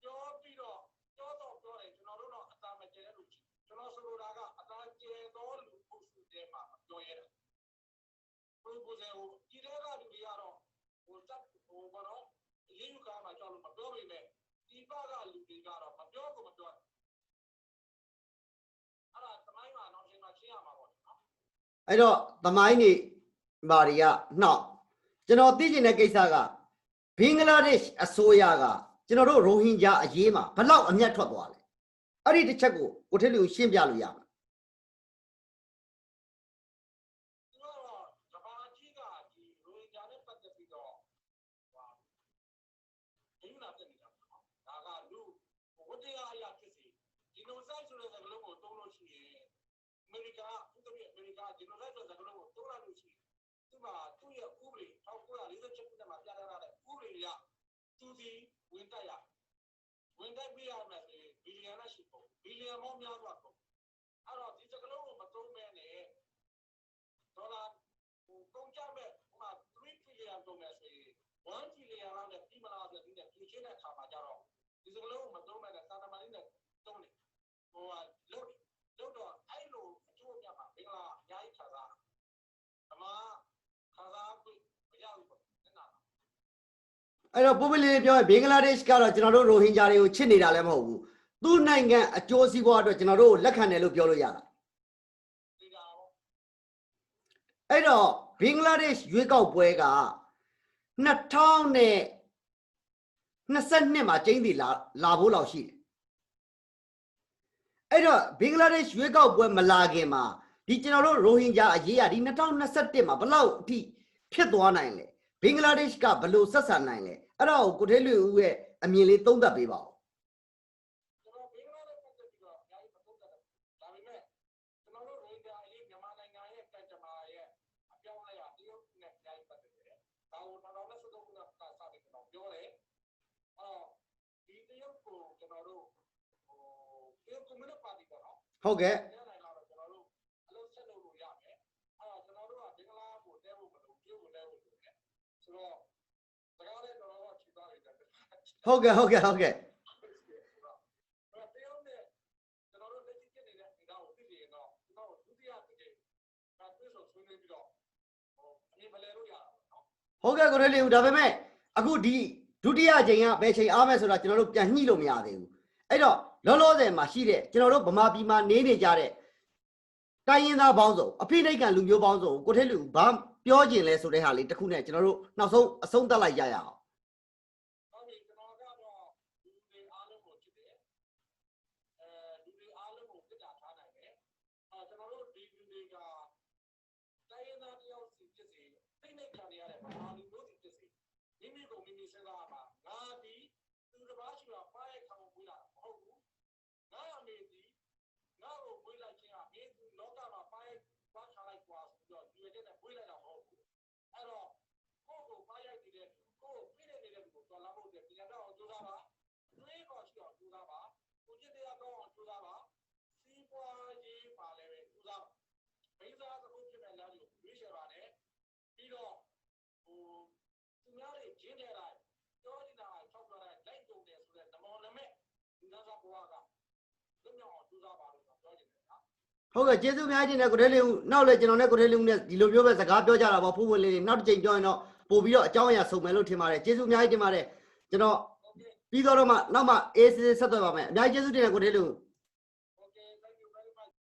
ပြောပြီးတော့ပြောတော့ပြောတယ်ကျွန်တော်တို့တော့အသာမကျတဲ့လူရှိကျွန်တော်ဆိုလိုတာကအသာကျသောလူအုပ်စုတဲမှာပြောရတာ proposal ကိုဒီထဲကလူတွေကတော့တက်ဘာလို့အရေးယူကားမှာကြောက်လို့မပြောပေမဲ့ဒီဘကလူတွေကတော့မပြောကိုမပြောအဲ့ဒါသမိုင်းမှာနောက်ချိန်မှာရှင်းရမှာပေါ့နော်အဲ့တော့သမိုင်းနေမာတွေကနှောက်ကျွန်တော်သိချင်တဲ့ကိစ္စက ဘင်္ဂလားဒေ့ရှ်အစိုးရကကျွန်တော်တို့ရိုဟင်ဂျာအရေးမှာဘလောက်အမျက်ထွက်သွားလဲအဲ့ဒီတစ်ချက်ကိုကိုထက်လူရှင်းပြလို့ရမှာ အမေရိကန်ဥပဒေအမေရိကန်ဂျနိုဆိုက်ဆိုတဲ့စကားလုံးကိုသုံးရလို့ရှိရင်သူ့မှာသူ့ရဲ့ဥပဒေ1946ခုနှစ်မှာပြဋ္ဌာန်းထားတဲ့ဥပဒေအရသူဒီဝင်တိုက်ရဝင်တိုက်ပြရမယ်ဆိုရင်ဘီလီယံနဲ့ရှိပုံဘီလီယံပေါင်းများစွာပုံအဲ့တော့ဒီစကားလုံးကိုမသုံးမဲနဲ့ဒေါ်လာကုန်ကြမဲ့ဟိုမှာ3 trillion သုံးမယ်ဆိုရင်1 trillion လောက်နဲ့ပြီးမလားဆိုတဲ့ဒီနဲ့ပြင်ရှင်းတဲ့အခါမှာကြတော့ဒီစကားလုံးကိုမသုံးမဲနဲ့စာတမန်လေးနဲ့သုံးတယ်ဟိုလို့တော့အဲ့လိုအကျိုးအမြတ်မှာမင်္ဂလာအများကြီးခံစားအမခံစားပြီးမရဘူးပေါ့နင်နာအဲ့တော့ပုပ္ပလီပြောရင်ဘင်္ဂလားဒေ့ရှ်ကတော့ကျွန်တော်တို့ရိုဟင်ဂျာတွေကိုချစ်နေတာလည်းမဟုတ်ဘူးသူ့နိုင်ငံအကျိုးစီးပွားအတွက်ကျွန်တော်တို့လက်ခံတယ်လို့ပြောလို့ရတာအဲ့တော့ဘင်္ဂလားဒေ့ရှ်ရွေးကောက်ပွဲက2022မှာကျင်းတည်လာဖို့လောက်ရှိတယ်အဲ့တော့ဘင်္ဂလားဒေ့ရှ်ရွေးကောက်ပွဲမလာခင်မှာဒီကျွန်တော်တို့ရိုဟင်ဂျာအရေးကဒီ2021မှာဘလောက်အထိဖြစ်သွားနိုင်လဲဘင်္ဂလားဒေ့ရှ်ကဘယ်လိုဆက်ဆံနိုင်လဲအဲ့တော့ကိုထဲလူဦးရဲ့အမြင်လေးသုံးသပ်ပေးပါဦးကျွန်တော်ဘင်္ဂလားဒေ့ရှ်ပတ်သက်ပြီးတော့အများကြီးမသုံးသပ်တယ်ဒါပေမဲ့ကျွန်တော်တို့ရိုဟင်ဂျာအရေးမြန်မာနိုင်ငံရဲ့ကံကြမ္မာရဲ့အပြောင်းအလဲအတရုတ်နဲ့အများကြီးပတ်သက်တယ်ဒါကို2023ခုနှစ်ကစပြီးကျွန်တော်ပြောတယ်ဒီတရုတ်ကိုကျွန်တော်တို့တရုတ်ကွန်မြူနစ်ပါတီပေါ့နော်ဟုတ်ကဲ့ကျွန်တော်တို့အလုပ်ဆက်လုပ်လို့ရမယ်ကျွန်တော်တို့ကဘင်္ဂလားကိုတဲဖို့မလုပ်ပြုတ်ကိုတဲဖို့လုပ်တယ်ဆိုတော့စကားလေးတော့တော့ချိန်သွားပြီတဲ့ဟုတ်ကဲ့တရုတ်နဲ့ကျွန်တော်တို့လက်ရှိဖြစ်နေတဲ့ဒေတာကိုသိရင်တော့ကျွန်တော်ဒုတိယတစ်ကြိမ်တွေ့ဆုံဆွေးနွေးပြီးတော့အမြင်မလဲလို့ရတာပေါ့နော်ဟုတ်ကဲ့ကိုရဲလေးဦးဒါပေမဲ့အခုဒီဒုတိယချိန်ကဘယ်ချိန်အားမဲ့ဆိုတာကျွန်တော်တို့ပြန်ညှိလို့မရသေးဘူးအဲ့တော့လောလောဆယ်မှာရှိတဲ့ကျွန်တော်တို့ဗမာပြည်မှာနေနေကြတဲ့တိုင်းရင်းသားပေါင်းစုံအဖိနှိတ်ကန်လူမျိုးပေါင်းစုံကိုထဲလူဘာပြောကျင်လဲဆိုတဲ့ဟာလေးတစ်ခုနဲ့ကျွန်တော်တို့နောက်ဆုံးအဆုံးသတ်လိုက်ရအောင်ဟုတ်ပြီကျွန်တော်ကတော့ဒီတွေအားလုံးကိုချစ်တယ်ဒီတွေအားလုံးကိုပြစ်တာထားနိုင်တယ်ကျွန်တော်တို့ဒီလူတွေကတိုင်းရင်းသားတယောက်စီဖြစ်စေဖိနှိတ်ခံရတဲ့ဗမာလူမျိုးစီဖြစ်စေမိမိကိုမိမိစဉ်းစားမှာငါဒီသူတစ်ပါးရှိတာပါရဲ့ခံဖို့ပြလာမဟုတ်ဘူးငါအမေဒီငါ့ကိုပွေးလိုက်ခြင်းအမေသူလောကမှာပါရဲ့ပါထားလိုက်ကွာဆိုတော့ဒီရက်နဲ့ပွေးလိုက်တာမဟုတ်ဘူးအဲ့တော့ကိုယ့်ကိုပါရိုက်နေတဲ့ကိုယ့်ကိုပြည့်နေတဲ့လူကိုတော်လာဖို့အတွက်ပြန်တော့အောင်ကြိုးစားပါတွေးပေါ်ရှိအောင်ကြိုးစားပါကိုကျင့်တရားကောင်းအောင်ကြိုးစားပါစီးပွားရေးပါလည်းပဲကြိုးစားပါဘိန်းစားသမှုဖြစ်မဲ့လမ်းကိုရွေးချယ်ပါနဲ့ပြီးတော့သူများတွေဂျင်းတဲ့တိုင်းပြောနေတာထောက်ပြတဲ့လိုက်တုံတယ်ဆိုတဲ့ဓမ္မနမဲ့လူသားဘဝကလွတ်မြောက်အောင်ကြိုးစားပါလို့ပြောချင်တယ်နော်ဟုတ်ကဲ့ကျေးဇူးအများကြီးနဲ့ကိုထဲလေးဦးနောက်လည်းကျွန်တော်နဲ့ကိုထဲလေးဦးနဲ့ဒီလိုမျိုးပဲစကားပြောကြတာပေါ့ဖူးဝင်လေးနောက်တစ်ချိန်ပြောရင်တော့ပို့ပြီးတော့အကြောင်းအရာစုံမယ်လို့ထင်ပါတယ်ကျေးဇူးအများကြီးတင်ပါတယ်ကျွန်တော်ပြီးတော့မှနောက်မှအေးစစ်ဆက်သွယ်ပါမယ်အများကြီးကျေးဇူးတင်တယ်ကိုထဲလေးဦး